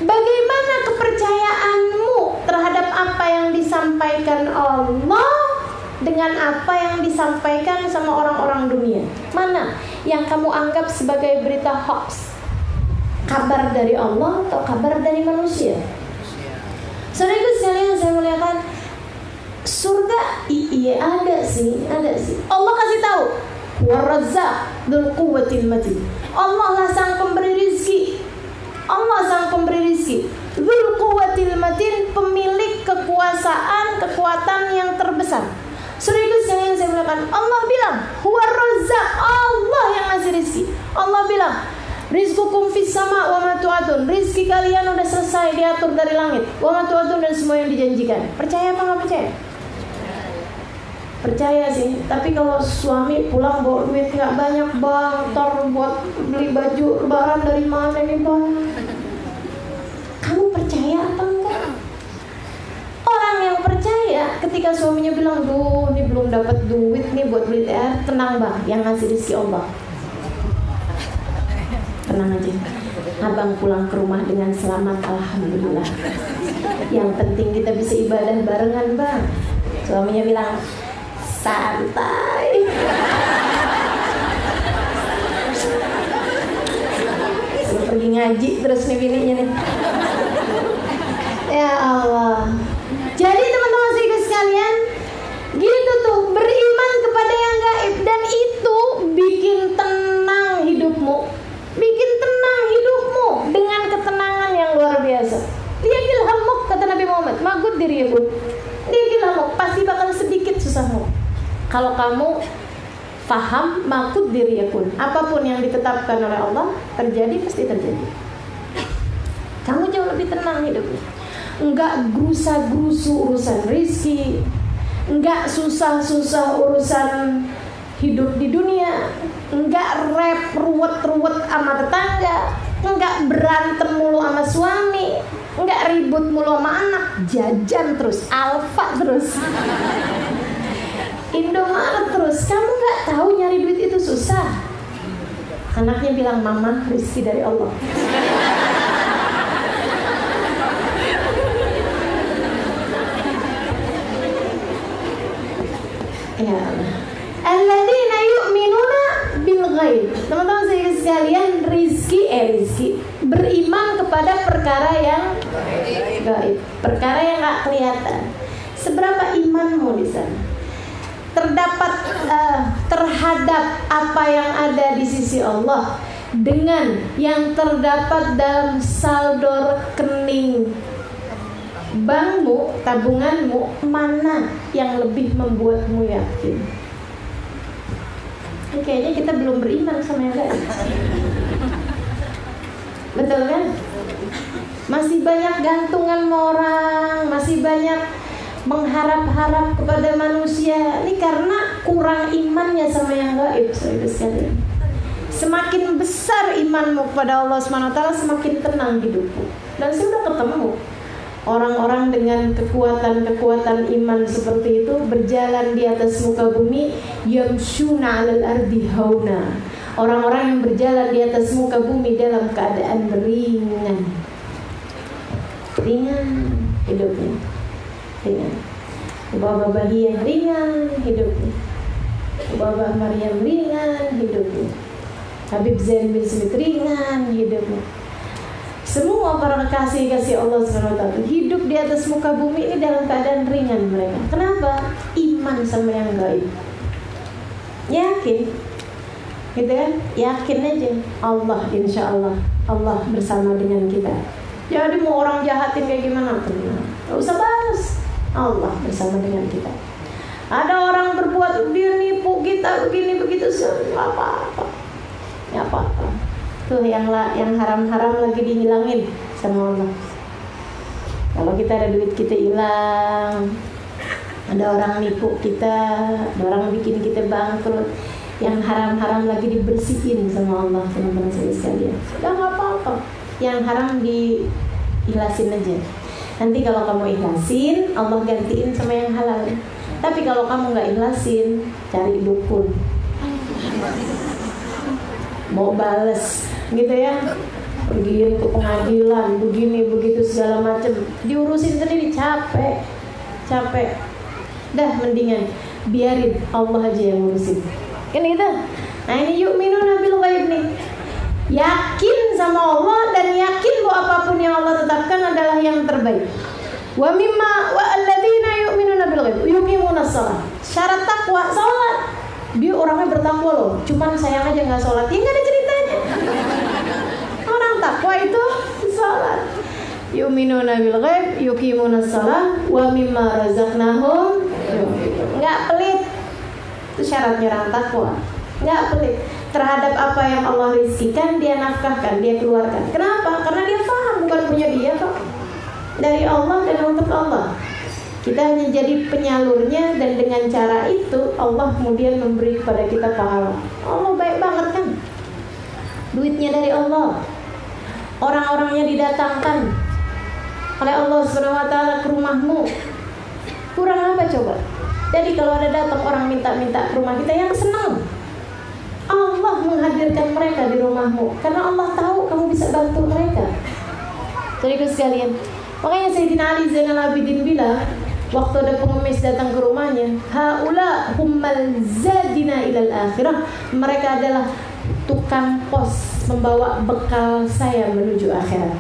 Bagaimana kepercayaanmu terhadap apa yang disampaikan Allah dengan apa yang disampaikan sama orang-orang dunia? Mana yang kamu anggap sebagai berita hoax? Kabar dari Allah atau kabar dari manusia? Saudara sekalian saya muliakan, surga iya ada sih. Allah kasih tahu, War-Razzaq dzul quwwatil matin. Allah lah sang pemberi rizki. Dzul quwwatil matin, pemilik kekuatan yang terbesar. Saudara sekalian saya bilang, Allah bilang, War-Razzaq, Allah yang ngasih rizki. Allah bilang, rizqukum fis sama wa ma tu'adun. Rizki kalian udah selesai diatur dari langit. Wa ma tu'adun, dan semua yang dijanjikan. Percaya apa enggak percaya? Percaya sih, tapi kalau suami pulang bawa duit nggak banyak bang, ntar buat beli baju lebaran dari mana nih bang? Kamu percaya apa enggak? Orang yang percaya ketika suaminya bilang, duh ini belum dapat duit nih buat beli THR, tenang bang, yang ngasih rezeki Allah. Tenang aja, abang pulang ke rumah dengan selamat, alhamdulillah. Yang penting kita bisa ibadah barengan bang. Suaminya bilang, santai. Suruh pergi ngaji terus nih bininya nih. Ya Allah. Jadi teman-teman sekalian, gitu tuh, beriman kepada yang gaib, dan itu bikin tenang hidupmu. Dengan ketenangan yang luar biasa. Dia ilhamuk, kata Nabi Muhammad, magud diri ya bun. Dia ilhamuk, pasti bakal sedikit susahmu. Kalau kamu faham makut diri ya pun, apapun yang ditetapkan oleh Allah terjadi, pasti terjadi. Kamu jauh lebih tenang hidupnya. Enggak gerusa-gerusu urusan rizki, enggak susah-susah urusan hidup di dunia, enggak ruwet-ruwet sama tetangga, enggak berantem mulu sama suami, enggak ribut mulu sama anak, jajan terus, Alfa terus, Indomaret terus. Kamu gak tahu nyari duit itu susah? Anaknya bilang, mama, rezeki dari Allah. Ya Allah. Alladzina yu'minuna bil ghaib. Teman-teman sekalian, rizki beriman kepada perkara yang gaib, perkara yang enggak kelihatan. Seberapa imanmu di sana? Terhadap apa yang ada di sisi Allah dengan yang terdapat dalam saldo rekening bankmu, tabunganmu, mana yang lebih membuatmu yakin? Kayaknya kita belum beriman sama yang gaib. Betul kan? Masih banyak gantungan orang, masih banyak mengharap-harap kepada manusia. Ini karena kurang imannya sama yang gaib, saudara sekalian. Semakin besar imanmu kepada Allah SWT, semakin tenang hidupmu. Dan saya sudah ketemu orang-orang dengan kekuatan-kekuatan iman seperti itu berjalan di atas muka bumi, yamshuna 'alal ardi hauna. Orang-orang yang berjalan di atas muka bumi dalam keadaan ringan hidupnya, ringan. Ubah yang ringan hidupnya, Ubah Maryam ringan hidupnya, Habib Zain bin Smith ringan hidupnya. Semua para kasih Allah SWT hidup di atas muka bumi ini dalam keadaan ringan mereka. Kenapa? Iman sama yang gaib. Yakin, gitu kan? Yakin aja. Allah, insya Allah, Allah bersama dengan kita. Jadi mau orang jahatin kayak gimana? Tenang, gak usah balas. Allah bersama dengan kita. Ada orang berbuat, dia nipu kita begini begitu, nggak apa-apa, nggak apa-apa. Tuh yang haram-haram lagi dihilangin sama Allah. Kalau kita ada duit kita hilang, ada orang nipu kita, ada orang bikin kita bangkrut, yang haram-haram lagi dibersihin sama Allah, teman-teman saya sekalian. Sudah nggak apa-apa, yang haram diikhlasin aja. Nanti kalau kamu ikhlasin, Allah gantiin sama yang halal. Tapi kalau kamu nggak ikhlasin, cari dukun, mau bales gitu ya, pergi ke pengadilan begini begitu segala macam, diurusin sendiri, capek. Dah mendingan biarin Allah aja yang ngurusin, kan gitu. Nah ini yu'minuna bil ghaib nih, yakin sama Allah dan yakin bahwa apapun yang Allah tetapkan adalah yang terbaik. Wa alladzina yu'minuna bil ghaib yuqimuna shalah. Syarat takwa salat. Dia orangnya bertakwa loh, cuman sayang aja nggak sholat. Ya nggak ada ceritanya. Orang takwa itu sholat. Yu'minuna bil ghaib yuqimuna shalah wa mimma razaqnahum yunfiqun. Nggak pelit. Itu syaratnya orang takwa. Nggak pelit terhadap apa yang Allah rizkikan, dia nafkahkan, dia keluarkan. Kenapa? Karena dia paham bukan punya dia kok, dari Allah dan untuk Allah. Kita hanya jadi penyalurnya, dan dengan cara itu Allah kemudian memberi kepada kita pahala. Allah baik banget kan? Duitnya dari Allah, orang-orangnya didatangkan oleh Allah SWT ke rumahmu. Kurang apa coba? Jadi kalau ada datang orang minta-minta ke rumah kita, yang senang Allah menghadirkan mereka di rumahmu, karena Allah tahu kamu bisa bantu mereka. Saudara sekalian, makanya Sayyidina Ali Zainal Abidin bilang, waktu ada pengemis datang ke rumahnya, haula hummal zadina ilal akhirah, mereka adalah tukang pos membawa bekal saya menuju akhirat.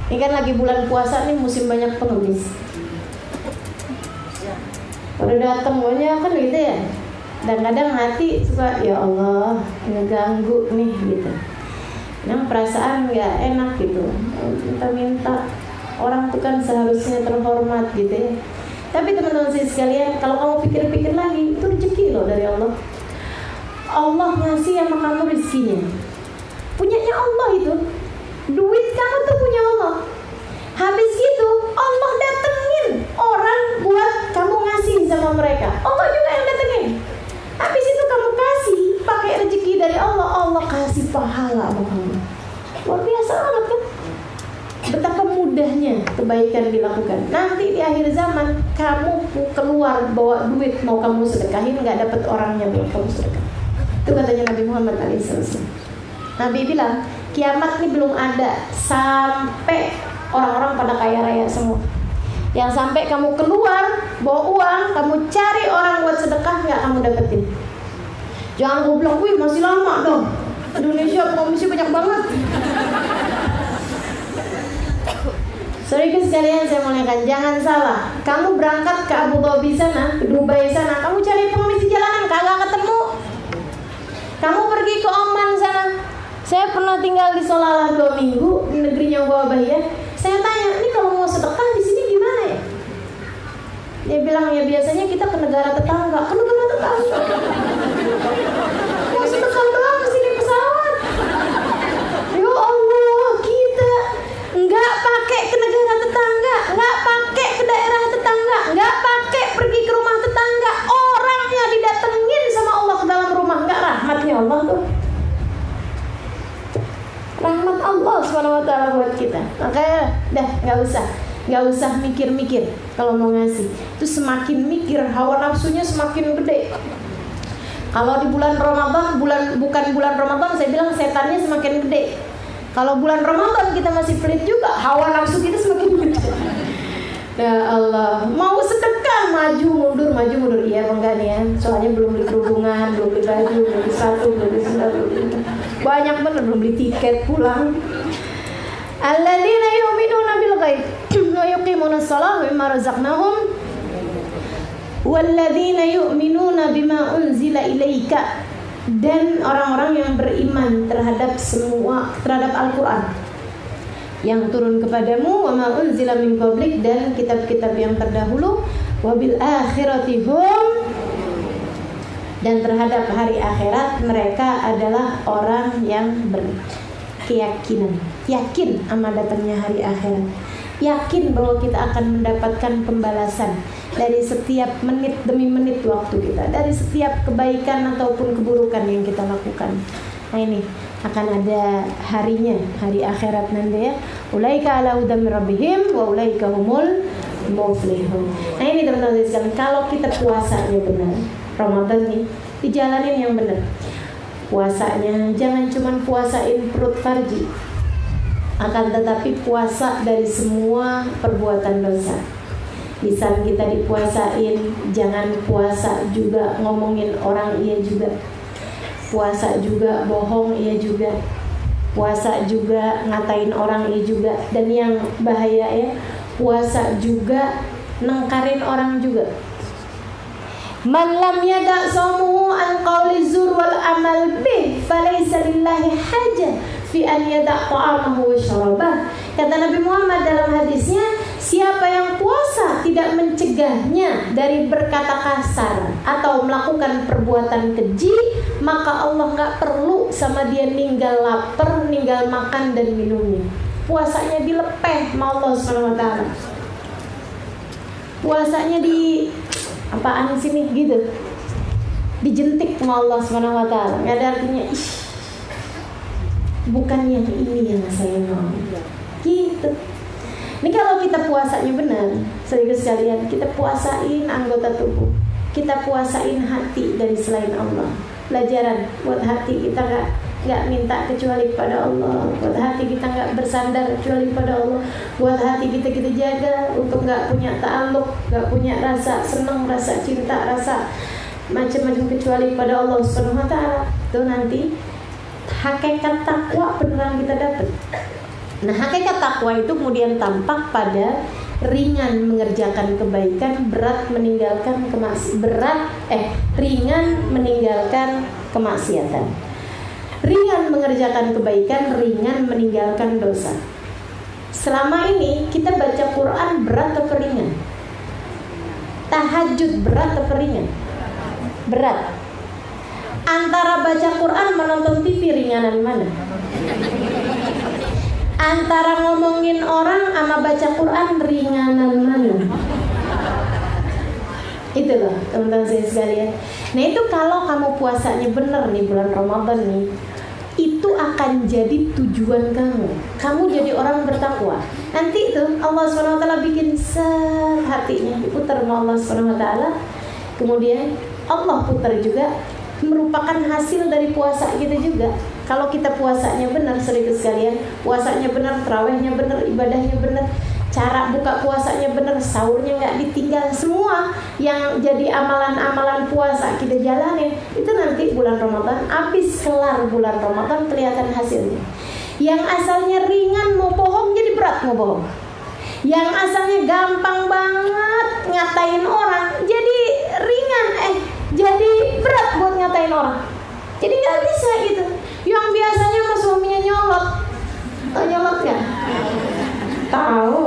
Ini kan lagi bulan puasa nih, musim banyak pengemis. Pada datang banyak kan gitu ya. Dan kadang hati suka, ya Allah ngeganggu nih gitu. Yang perasaan nggak enak gitu, minta-minta. Orang itu kan seharusnya terhormat gitu ya. Tapi teman-teman sekalian, kalau kamu pikir-pikir lagi, itu rezeki loh dari Allah. Allah ngasih sama kamu rezekinya, punyanya Allah itu. Duit kamu tuh punya Allah. Habis itu Allah datengin orang buat kamu ngasih sama mereka. Allah juga yang datengin. Habis itu kamu kasih pakai rezeki dari Allah, Allah kasih pahala sama kamu. Luar biasa banget kan? Betapa mudahnya kebaikan dilakukan. Nanti di akhir zaman kamu keluar bawa duit mau kamu sedekahin, nggak dapat orangnya buat kamu sedekah. Itu katanya Nabi Muhammad SAW. Nabi bilang kiamat ini belum ada sampai orang-orang pada kaya raya semua. Yang sampai kamu keluar bawa uang, kamu cari orang buat sedekah, nggak kamu dapetin. Jangan gue bilang, wih masih lama dong, Indonesia komisi banyak banget. Saudara sekalian, saya mau ingatkan, jangan salah. Kamu berangkat ke Abu Dhabi sana, ke Dubai sana, kamu cari pengemis di jalanan, kagak ketemu. Kamu pergi ke Oman sana. Saya pernah tinggal di Solala 2 minggu, di negerinya Gua Bahia. Saya tanya, ini kalau mau sedekah di sini gimana ya? Dia bilang, ya biasanya kita ke negara tetangga. Ke negara tetangga? Mau sedekah doang mesti di pesawat. Ya Allah, kita nggak pakai ke negara tetangga, nggak pakai ke daerah tetangga, nggak pakai pergi ke rumah tetangga. Orangnya didatengin sama Allah ke dalam rumah. Nggak rahmatnya Allah tuh. Rahmat Allah SWT buat kita. Makanya dah nggak usah mikir-mikir kalau mau ngasih. Itu semakin mikir, hawa nafsunya semakin gede. Kalau di bulan Ramadan, bukan bulan Ramadan, saya bilang setannya semakin gede. Kalau bulan Ramadan kita masih pelit juga, hawa nafsu kita semakin gede. Ya Allah, mau sedekah maju mundur. Iya enggak nih ya? Soalnya belum beli kerudungan, belum beli baju, belum beli sepatu, belum beli sandal, banyak bener, belum beli tiket pulang. Alladzina yu'minuna bil ghaib wa yuqimuna shalah wa mimma razaqnahum walladzina yu'minuna bima unzila ilaika, dan orang-orang yang beriman terhadap Al-Qur'an yang turun kepadamu, wa ma unzila min qablik, dan kitab-kitab yang terdahulu, wa bil akhirati hum, dan terhadap hari akhirat mereka adalah orang yang berkeyakinan, yakin sama datangnya hari akhirat, yakin bahwa kita akan mendapatkan pembalasan dari setiap menit demi menit waktu kita, dari setiap kebaikan ataupun keburukan yang kita lakukan. Nah ini akan ada harinya, hari akhirat nanti ya. Ulaika ala hudam rabbihim wa ulaika humul muflihun. Nah ini teman-teman sekalian, kalau kita puasanya benar, Ramadan nih dijalanin yang benar. Puasanya jangan cuma puasain perut farji, akan tetapi puasa dari semua perbuatan dosa. Lisan kita dipuasain, jangan puasa juga ngomongin orang, iya juga. Puasa juga bohong, iya juga. Puasa juga ngatain orang, iya juga. Dan yang bahaya ya, puasa juga nengkarin orang juga. Man lam yada' shaumuhu an qawli zur wal amal bih falaysa lillahi hajah fi an yada' ta'amahu wa syarabah. Kata Nabi Muhammad dalam hadisnya, siapa yang puasa tidak mencegahnya dari berkata kasar atau melakukan perbuatan keji, maka Allah gak perlu sama dia ninggal lapar, ninggal makan dan minumnya. Puasanya dilepeh sama Allah SWT. Puasanya di apaan sini gitu, dijentik sama Allah SWT. Gak ada artinya, bukan yang ini yang saya mau gitu. Ini kalau kita puasanya benar, saudara sekalian, kita puasain anggota tubuh, kita puasain hati dari selain Allah. Pelajaran buat hati kita nggak minta kecuali pada Allah, buat hati kita nggak bersandar kecuali pada Allah, buat hati kita jaga untuk nggak punya ta'alluq, nggak punya rasa senang, rasa cinta, rasa macam-macam kecuali pada Allah Subhanahu wa Ta'ala. Itu nanti hakikat takwa beneran kita dapat. Nah, hakikat takwa itu kemudian tampak pada ringan mengerjakan kebaikan, ringan meninggalkan kemaksiatan. Ringan mengerjakan kebaikan, ringan meninggalkan dosa. Selama ini kita baca Quran berat atau ringan? Tahajud berat atau ringan? Berat. Antara baca Quran menonton TV ringanan mana? Antara ngomongin orang sama baca Quran ringanan mana? Itu loh teman-teman saya sekalian. Nah itu kalau kamu puasanya bener nih bulan Ramadan nih, itu akan jadi tujuan kamu. Kamu jadi orang bertakwa. Nanti itu Allah SWT bikin hatinya diputar sama Allah SWT. Kemudian Allah putar juga, merupakan hasil dari puasa kita juga. Kalau kita puasanya benar, saudara sekalian, puasanya benar, tarawihnya benar, ibadahnya benar, cara buka puasanya bener, sahurnya nggak ditinggal, semua yang jadi amalan-amalan puasa kita jalanin, itu nanti bulan Ramadan, habis kelar bulan Ramadan kelihatan hasilnya. Yang asalnya ringan mau bohong jadi berat mau bohong. Yang asalnya gampang banget ngatain orang jadi ringan, jadi berat buat ngatain orang. Jadi nggak bisa gitu. Yang biasanya sama suaminya nyolot, nyolot nggak? Tahu,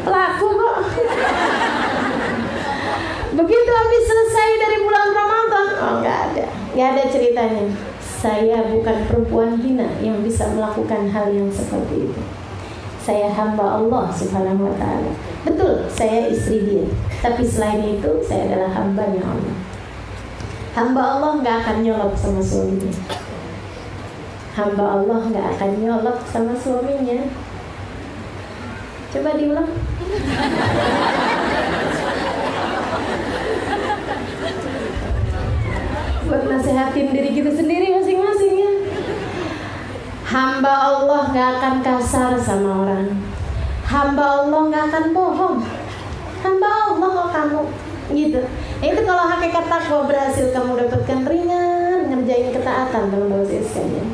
pelaku kok. Begitu habis selesai dari bulan Ramadan, nggak ada ceritanya. Saya bukan perempuan hina yang bisa melakukan hal yang seperti itu. Saya hamba Allah Subhanahu wa ta'ala. Betul, saya istri dia, tapi selain itu saya adalah hambanya Allah. Hamba Allah nggak akan nyolot sama suaminya. Hamba Allah nggak akan nyolot sama suaminya. Coba diulang. Buat nasehatin diri kita sendiri masing-masing ya. Hamba Allah gak akan kasar sama orang. Hamba Allah gak akan bohong. Hamba Allah kok kamu gitu. Itu kalau hakikat takwa berhasil kamu dapatkan, ringan ngerjain ketaatan teman-teman sekalian.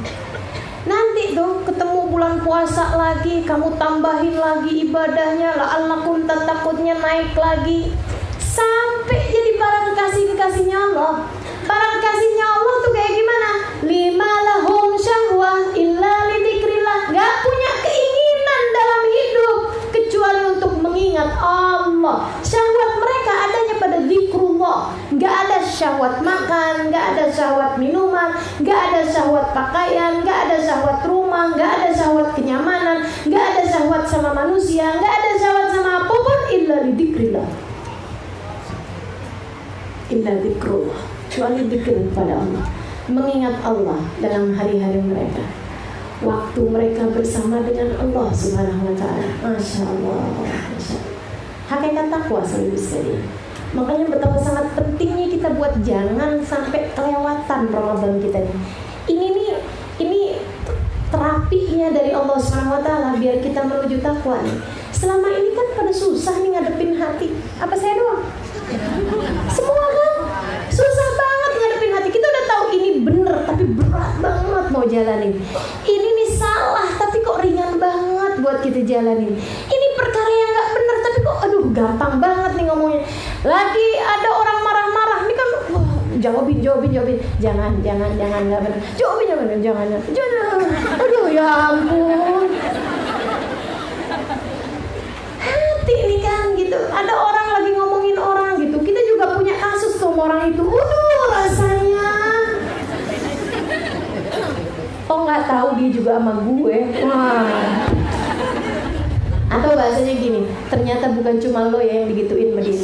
Nanti tuh ketemu bulan puasa lagi, kamu tambahin lagi ibadahnya, la'allakum tattaqunnya naik lagi, sampai jadi para kekasih-kekasihnya Allah. Para kekasihnya Allah tuh kayak gimana? Lima lahum syahwah illa lidzikrillah. Gak punya keinginan dalam hidup kecuali untuk mengingat Allah. Syahwat mereka adanya pada zikrullah. Gak ada syahwat makan, gak ada syahwat minuman, gak ada syahwat pakaian, gak ada syahwat rumah, gak ada syahwat kenyamanan, gak ada syahwat sama manusia, gak ada syahwat sama apapun illa lidzikrillah. Illa zikrullah, kecuali zikir kepada Allah, mengingat Allah dalam hari-hari mereka, waktu mereka bersama dengan Allah Subhanahu wa ta'ala. Masya Allah, Masya Allah. Hakikat takwa selalu sekali. Makanya betapa sangat pentingnya kita buat jangan sampai kelewatan Ramadan kita nih. Ini terapinya dari Allah Subhanahu wa ta'ala biar kita menuju takwa nih. Selama ini kan pada susah nih ngadepin hati. Apa saya doang? Semua kan susah banget ngadepin hati. Kita udah tahu ini bener tapi berat banget mau jalanin. Ini nih salah tapi kok ringan banget buat kita jalanin. Ini perkara yang gak bener tapi kok aduh gampang banget nih ngomongnya. Lagi ada orang marah-marah nih kan, jawabin. Jangan gak bener. Jawabin, jangan. Aduh ya ampun. Hati nih kan gitu. Ada orang lagi ngomongin orang gitu. Kita juga punya kasus tuh orang itu. Rasanya. Oh nggak tahu dia juga sama gue. Wah. Atau bahasanya gini, ternyata bukan cuma lo ya yang digituin sama dia.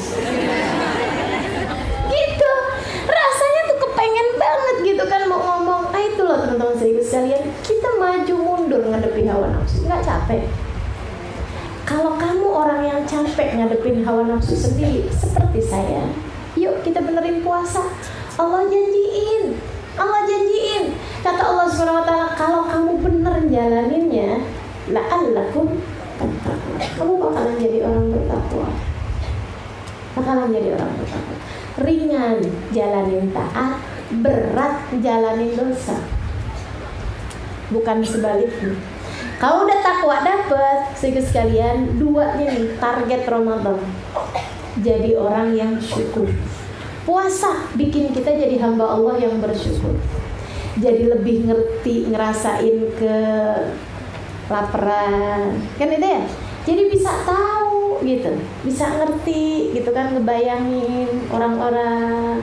Gitu. Rasanya tuh kepengen banget gitu kan mau ngomong. Itu loh teman-teman sekalian, kita maju mundur ngadepi hawa nafsu. Nggak capek. Kalau kamu orang yang capek ngadepin hawa nafsu sendiri seperti saya, yuk kita benerin puasa. Allah janjiin. Kata Allah SWT, kalau kamu bener jalaninnya, la'allakum tattaqun. Kamu bakalan jadi orang bertakwa. Ringan jalanin taat, berat jalanin dosa. Bukan sebaliknya. Kalau udah takwa dapet, sekalian dua nih target Ramadan. Jadi orang yang syukur. Puasa bikin kita jadi hamba Allah yang bersyukur. Jadi lebih ngerti, ngerasain ke laparan. Kan itu ya? Jadi bisa tahu gitu. Bisa ngerti gitu kan, ngebayangin orang-orang.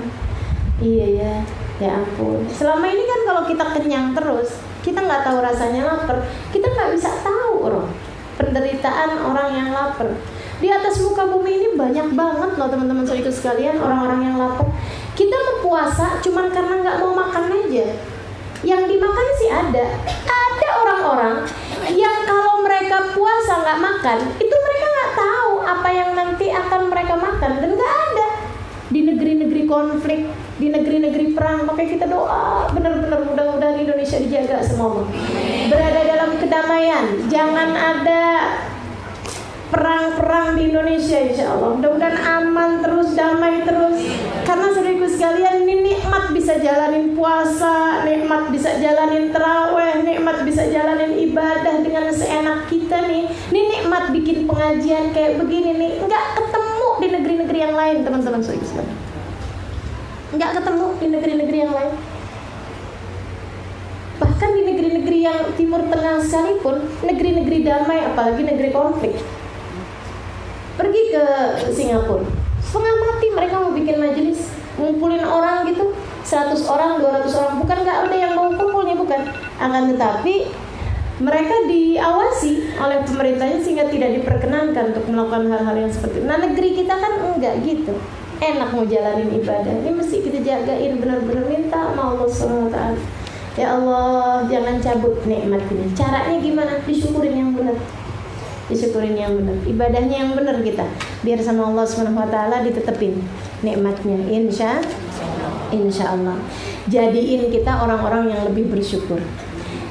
Iya ya ampun. Selama ini kan kalau kita kenyang terus, kita nggak tahu rasanya lapar, kita nggak bisa tahu penderitaan orang yang lapar. Di atas muka bumi ini banyak banget loh teman-teman saudara sekalian orang-orang yang lapar. Kita berpuasa cuman karena nggak mau makan aja. Yang dimakan sih ada orang-orang yang kalau mereka puasa nggak makan, itu mereka nggak tahu apa yang nanti akan mereka makan, dan nggak ada. Di negeri-negeri konflik, di negeri-negeri perang, makanya kita doa benar-benar mudah-mudahan Indonesia dijaga semua, berada dalam kedamaian, jangan ada perang-perang di Indonesia insya Allah. Mudah-mudahan aman terus, damai terus. Karena saudaraku sekalian, ini nikmat bisa jalanin puasa, nikmat bisa jalanin taraweh, nikmat bisa jalanin ibadah dengan seenak kita nih. Ini nikmat bikin pengajian kayak begini nih, nggak ketemu di negeri-negeri yang lain, teman-teman saudaraku sekalian. Nggak ketemu di negeri-negeri yang lain. Bahkan di negeri-negeri yang Timur Tengah sekalipun, negeri-negeri damai, apalagi negeri konflik. Pergi ke Singapura, setengah mati mereka mau bikin majelis, ngumpulin orang gitu, 100 orang, 200 orang, bukan nggak ada yang mau kumpulnya, bukan. Akan tetapi mereka diawasi oleh pemerintahnya sehingga tidak diperkenankan untuk melakukan hal-hal yang seperti itu. Nah, negeri kita kan enggak gitu. Enak mau jalanin ibadah. Ini mesti kita jagain, benar-benar minta sama Allah SWT. Ya Allah, jangan cabut nikmat ini. Caranya gimana? Disyukurin yang benar. Disyukurin yang benar. Ibadahnya yang benar kita. Biar sama Allah SWT ditetepin nikmatnya. Insya Allah. Jadiin kita orang-orang yang lebih bersyukur.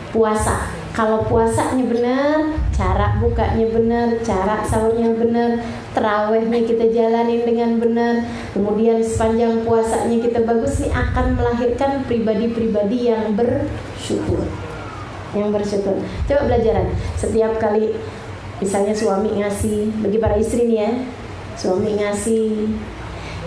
Puasa. Kalau puasanya benar, cara bukanya benar, cara sahurnya benar, tarawehnya kita jalanin dengan benar, kemudian sepanjang puasanya kita bagus, nih akan melahirkan pribadi-pribadi yang bersyukur. Yang bersyukur. Coba belajaran. Setiap kali misalnya suami ngasih, bagi para istri nih ya, suami ngasih,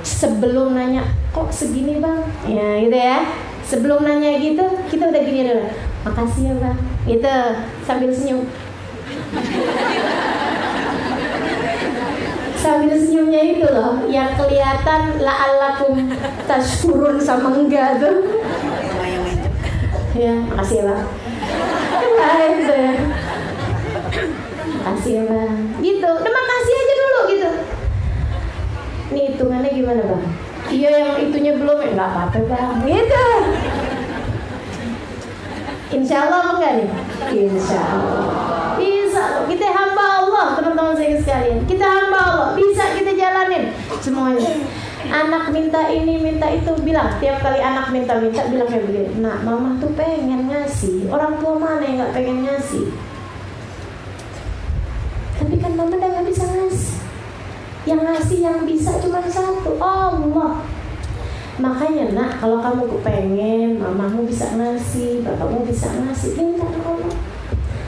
sebelum nanya, kok segini bang? Ya gitu ya. Sebelum nanya gitu, kita udah gini dulu. Makasih ya bang. Gitu, sambil senyum. Sambil senyumnya itu loh, yang kelihatan la'allakum tashkurun sama enggak tuh. Ya, makasih ya bang. Gitu ya. Makasih ya bang. Gitu, udah makasih aja dulu gitu. Ini hitungannya gimana bang? Iya yang itunya belum, ya nggak apa-apa bang. Gitu. Insya Allah enggak nih? Insya Allah. Bisa. Kita hamba Allah, teman-teman saya sekalian. Kita hamba Allah. Bisa kita jalanin semuanya. Anak minta ini, minta itu, bilang. Tiap kali anak minta-minta, bilang kayak begini. Nak, mama tuh pengen ngasih. Orang tua mana yang nggak pengen ngasih? Tapi kan mama udah nggak bisa ngasih. Yang ngasih yang bisa cuma satu, Allah. Makanya nak, kalau kamu kepengen mamamu bisa ngasih, bapakmu bisa ngasih, minta sama Allah.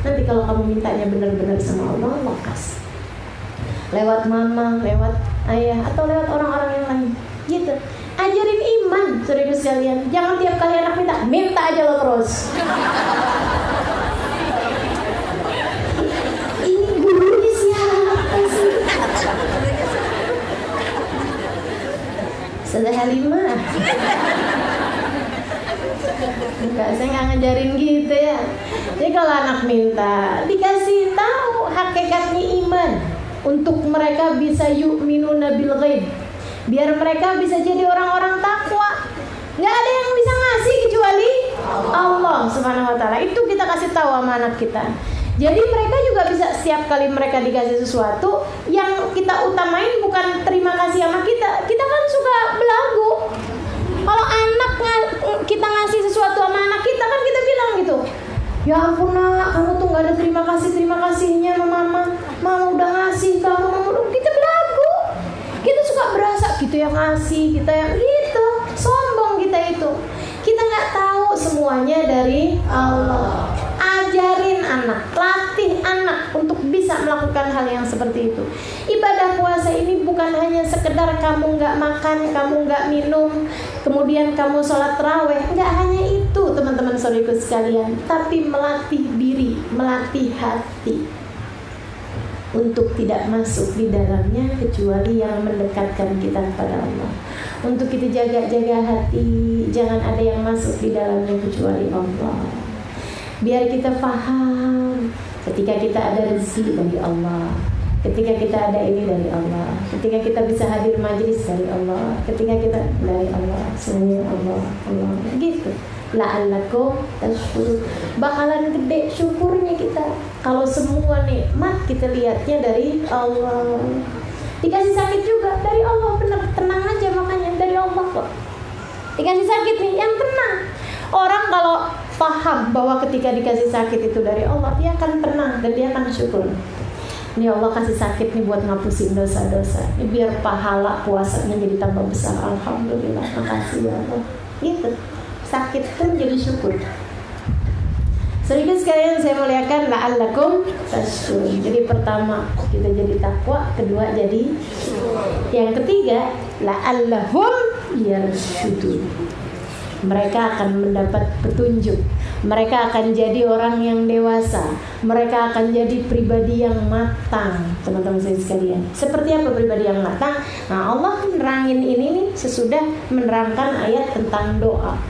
Nanti kalau kamu mintanya benar-benar sama Allah, Allah kasih. Lewat mama, lewat ayah, atau lewat orang-orang yang lain. Gitu. Ajarin iman, saudara sekalian. Jangan tiap kali anak minta aja lo terus. Ini gurunya siapa sih? Sudah Halimah. Enggak, saya nggak ngajarin gitu ya. Jadi kalau anak minta, dikasih tahu hakikatnya iman untuk mereka bisa yu'minuna bil ghaib. Biar mereka bisa jadi orang-orang takwa. Nggak ada yang bisa ngasih kecuali Allah Subhanahu wa taala. Itu kita kasih tahu sama anak kita. Jadi mereka juga bisa setiap kali mereka dikasih sesuatu, yang kita utamain bukan terima kasih sama kita. Kita kan suka belagu. Kalau anak kita ngasih sesuatu sama anak kita, kan kita bilang gitu, ya ampun nak, kamu tuh gak ada terima kasihnya sama mama. Mama udah ngasih kamu. Kita belagu. Kita suka berasa kita yang ngasih, kita yang gitu. Sombong kita itu. Kita gak tahu semuanya dari Allah. Ajarin anak, latih anak untuk bisa melakukan hal yang seperti itu. Ibadah puasa ini bukan hanya sekedar kamu nggak makan, kamu nggak minum, kemudian kamu sholat taraweh. Nggak hanya itu teman-teman saudaraku sekalian, tapi melatih diri, melatih hati untuk tidak masuk di dalamnya kecuali yang mendekatkan kita kepada Allah. Untuk kita jaga hati, jangan ada yang masuk di dalamnya kecuali Allah. Biar kita paham, ketika kita ada rezeki dari Allah, ketika kita ada ini dari Allah, ketika kita bisa hadir majelis dari Allah, ketika kita dari Allah, semuanya Allah, gitu. La'allakum tashkurun. Bakalan gede syukurnya kita kalau semua nikmat kita lihatnya dari Allah. Dikasih sakit juga dari Allah, benar, tenang aja, makanya dari Allah kok. Dikasih sakit nih, yang tenang. Orang kalau paham bahwa ketika dikasih sakit itu dari Allah, dia akan tenang dan dia akan syukur. Ini Allah kasih sakit nih buat ngapusin dosa-dosa. Ini biar pahala puasanya jadi tambah besar. Alhamdulillah, makasih ya Allah. Gitu. Sakit pun jadi syukur. Sedikit sekalian saya muliakan, la'allakum tashkurun. Jadi pertama kita jadi takwa, kedua jadi syukur. Yang ketiga, la'allahum yarshudun. Mereka akan mendapat petunjuk. Mereka akan jadi orang yang dewasa. Mereka akan jadi pribadi yang matang. Teman-teman saya sekalian, seperti apa pribadi yang matang? Nah, Allah menerangin ini nih sesudah menerangkan ayat tentang doa.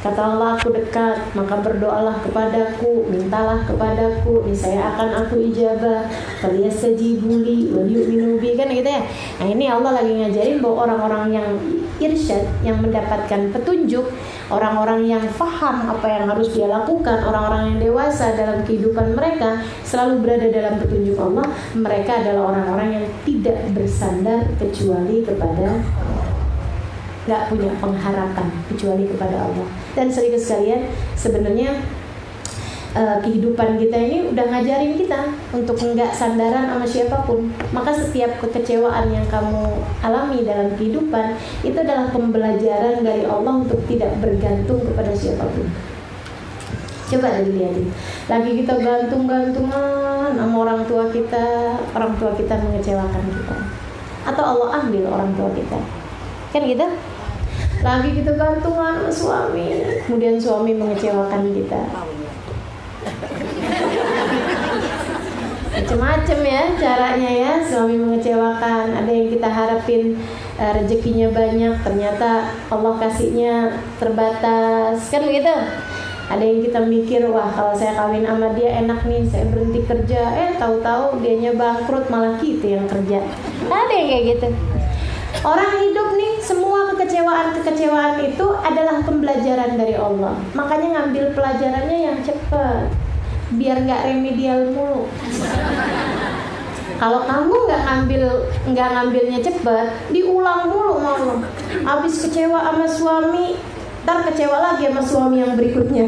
Kata Allah, aku dekat, maka berdoalah kepadaku, mintalah kepadaku, niscaya akan aku ijabah. Falyastajibu li wal yu'minu bi, kan gitu ya. Nah, ini Allah lagi ngajarin bahwa orang-orang yang irsyad, yang mendapatkan petunjuk, orang-orang yang faham apa yang harus dia lakukan, orang-orang yang dewasa dalam kehidupan mereka, selalu berada dalam petunjuk Allah. Mereka adalah orang-orang yang tidak bersandar kecuali kepada Allah, gak punya pengharapan kecuali kepada Allah. Dan sedikit sekalian, sebenarnya kehidupan kita ini udah ngajarin kita untuk enggak sandaran sama siapapun. Maka setiap kekecewaan yang kamu alami dalam kehidupan itu adalah pembelajaran dari Allah untuk tidak bergantung kepada siapapun. Coba dilihatin, lagi kita gantung-gantungan sama orang tua kita mengecewakan kita, atau Allah ambil orang tua kita, kan gitu. Lagi kita gantungan sama suami, kemudian suami mengecewakan kita. Macam-macam ya caranya ya, suami mengecewakan. Ada yang kita harapin rezekinya banyak, ternyata Allah kasihnya terbatas, kan begitu. Ada yang kita mikir, wah kalau saya kawin sama dia enak nih, saya berhenti kerja, tahu-tahu dianya bangkrut, malah kita yang kerja. Ada yang kayak gitu. Orang hidup nih, semua kekecewaan itu adalah pembelajaran dari Allah. Makanya ngambil pelajarannya yang cepat, biar nggak remedial mulu. Kalau kamu nggak ngambilnya cepat, diulang mulu malu. Habis kecewa sama suami, ntar kecewa lagi sama suami yang berikutnya.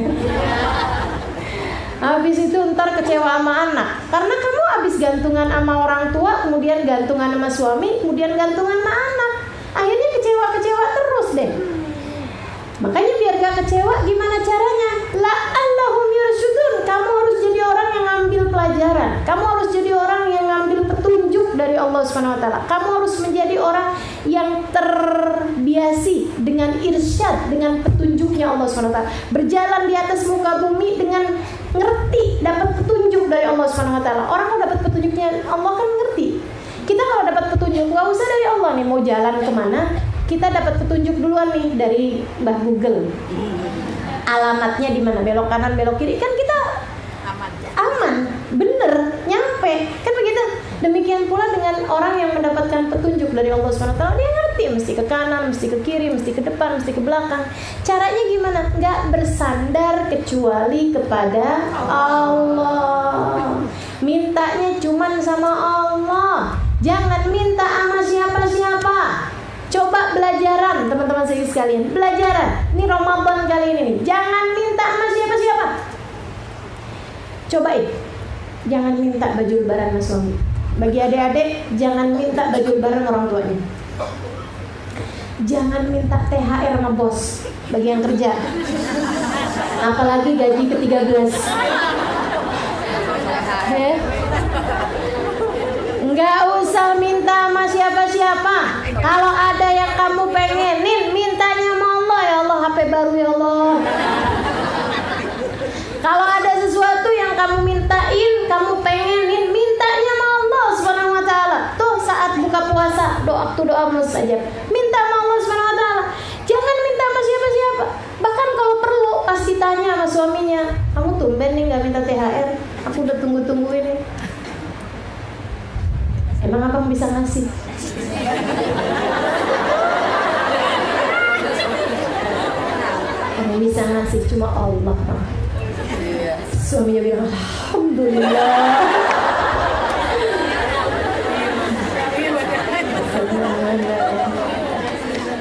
Habis itu ntar kecewa sama anak, karena kamu habis gantungan sama orang tua, kemudian gantungan sama suami, kemudian gantungan sama anak. Akhirnya kecewa terus deh. Makanya biar gak kecewa, gimana caranya? La'allahum yarshudun. Kamu harus jadi orang yang ngambil pelajaran. Kamu harus jadi orang yang ngambil petunjuk dari Allah SWT. Kamu harus menjadi orang yang terbiasi dengan irsyad, dengan petunjuknya Allah SWT. Berjalan di atas muka bumi dengan ngerti, dapat petunjuk dari Allah SWT. Orang kalau dapat petunjuknya Allah kan ngerti. Kita kalau dapat petunjuk, nggak usah dari Allah nih, mau jalan kemana, kita dapat petunjuk duluan nih dari Mbah Google. Alamatnya di mana, belok kanan, belok kiri, kan kita aman, bener, nyampe, kan begitu. Demikian pula dengan orang yang mendapatkan petunjuk dari Allah SWT, dia ngerti mesti ke kanan, mesti ke kiri, mesti ke depan, mesti ke belakang. Caranya gimana? Nggak bersandar kecuali kepada Allah. Mintanya cuman sama Allah. Jangan minta sama siapa-siapa. Coba belajaran, teman-teman saya sekalian, belajaran. Ini Ramadan kali ini nih. Jangan minta sama siapa-siapa. Cobain. Jangan minta baju lebaran sama suami. Bagi adik-adik, jangan minta baju lebaran orang tuanya. Jangan minta THR sama bos bagi yang kerja. Apalagi gaji ke-13. Nggak usah minta sama siapa-siapa. Kalau ada yang kamu pengenin, mintanya sama Allah. Ya Allah, HP baru ya Allah. Kalau ada sesuatu yang kamu mintain, kamu pengenin, mintanya sama Allah Subhanahu wa taala. Tuh saat buka puasa, doa mustajab. Minta sama Allah Subhanahu wa taala. Jangan minta sama siapa-siapa. Bahkan kalau perlu pasti tanya sama suaminya, "Kamu tumben nih enggak minta THR? Aku udah tunggu-tungguin nih." Emang abang bisa ngasih? Yang bisa ngasih cuma Allah. Suaminya bilang, Alhamdulillah.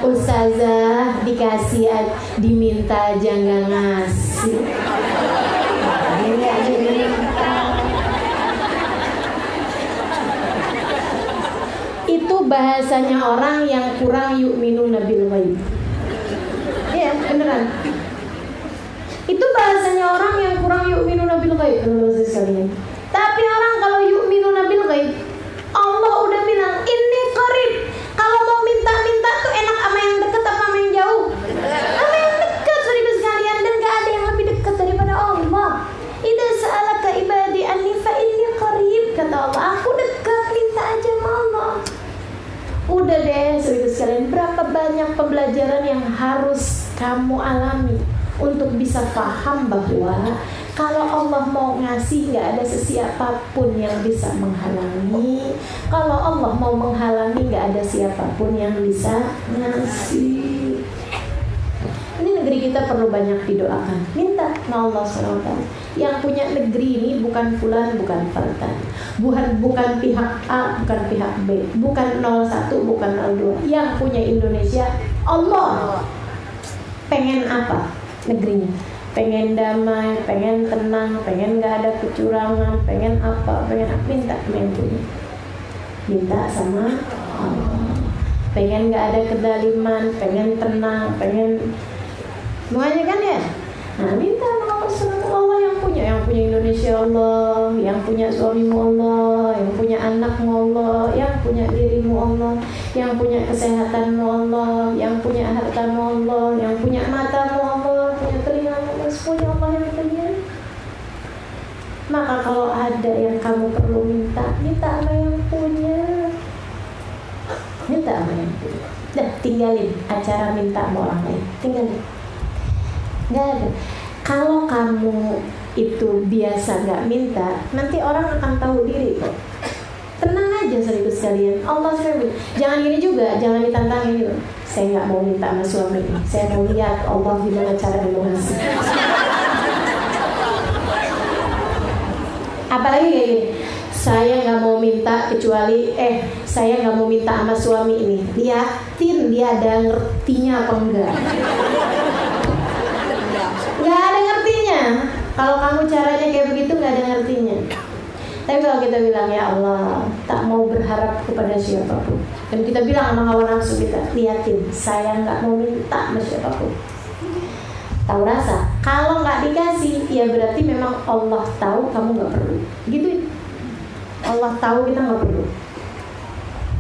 Ustazah dikasih, diminta aja nggak ngasih. bahasanya orang yang kurang yu'minuna bil ghaib. Iya, beneran. Itu bahasanya orang yang kurang yu'minuna bil ghaib, teman-teman sekalian. Tapi orang kalau yu'minuna bil ghaib, Allah udah bilang, "Inni qarib." Kalau mau minta-minta tuh enak sama yang dekat apa sama yang jauh? Sama yang dekat, saudara sekalian, dan gak ada yang lebih dekat daripada Allah. Idza sa'alaka ibadi anni fa inni qarib, kata Allah, aku dekat, minta aja sama Allah. Udah deh, saudara sekalian, berapa banyak pembelajaran yang harus kamu alami untuk bisa paham bahwa kalau Allah mau ngasih, gak ada sesiapapun yang bisa menghalangi. Kalau Allah mau menghalangi, gak ada siapapun yang bisa ngasih. Ini negeri kita perlu banyak didoakan. Minta sama Allah SWT. Yang punya negeri ini bukan fulan, bukan fartan, bukan pihak A, bukan pihak B, bukan 01, bukan 02. Yang punya Indonesia Allah. Pengen apa negerinya? Pengen damai, pengen tenang, pengen gak ada kecurangan, pengen apa, minta yang punya. Minta sama Allah. Pengen gak ada kedaliman, pengen tenang, pengen semuanya kan ya. Nah, minta sama Allah yang punya Indonesia Allah, yang punya suamimu Allah, yang punya anakmu Allah, yang punya dirimu Allah, yang punya kesehatanmu Allah, yang punya hartamu Allah, yang punya matamu Allah, punya telingamu Allah, semuanya Allah yang punya. Maka kalau ada yang kamu perlu minta sama yang punya. Minta sama yang punya. Dah, tinggalin acara minta sama orang lain. Tinggalin. Gak ada. Kalau kamu itu biasa gak minta, nanti orang akan tahu diri kok. Tenang aja saudara sekalian. Allah SWT jangan gini juga, jangan ditantangin gitu. Saya gak mau minta sama suami ini, saya mau lihat Allah gimana cara mengasih. Apalagi kayak gini, saya gak mau minta kecuali saya gak mau minta sama suami ini, liatin dia ada ngertinya apa enggak. Gak ada ngertinya. Kalau kamu caranya kayak begitu gak ada ngertinya. Tapi kalau kita bilang, ya Allah, tak mau berharap kepada siapapun, dan kita bilang sama hawa nafsu kita, liatin, saya gak mau minta sama siapapun. Tahu rasa. Kalau gak dikasih, ya berarti memang Allah tahu kamu gak perlu. Gituin. Allah tahu kita gak perlu.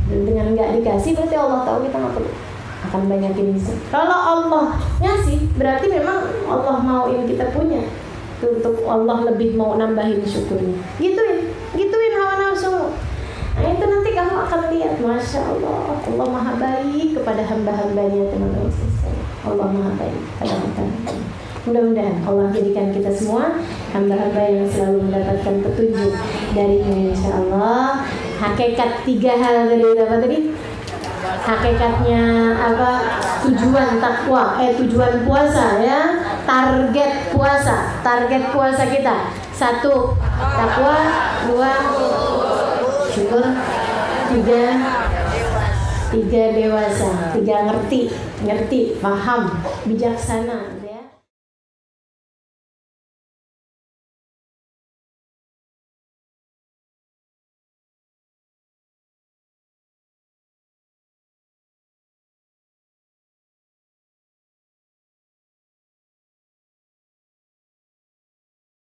Dan dengan gak dikasih, berarti Allah tahu kita gak perlu. Akan banyakin bisa. Kalau Allah ngasih, berarti memang Allah mau yang kita punya. Untuk Allah lebih mau nambahin syukurnya. Gituin hawa nafsu. Nah itu nanti kamu akan lihat, Masya Allah, Allah maha baik kepada hamba-hambanya, teman-teman. Allah maha baik kepada hamba-hambanya. Mudah-mudahan Allah jadikan kita semua hamba-hamba yang selalu mendapatkan petunjuk darinya, Insya Allah. Hakikat 3 hal dari apa tadi? Hakikatnya apa? Tujuan takwa, tujuan puasa ya. Target puasa kita 1 takwa, 2 syukur, 3 dewasa, 3 ngerti, paham, bijaksana.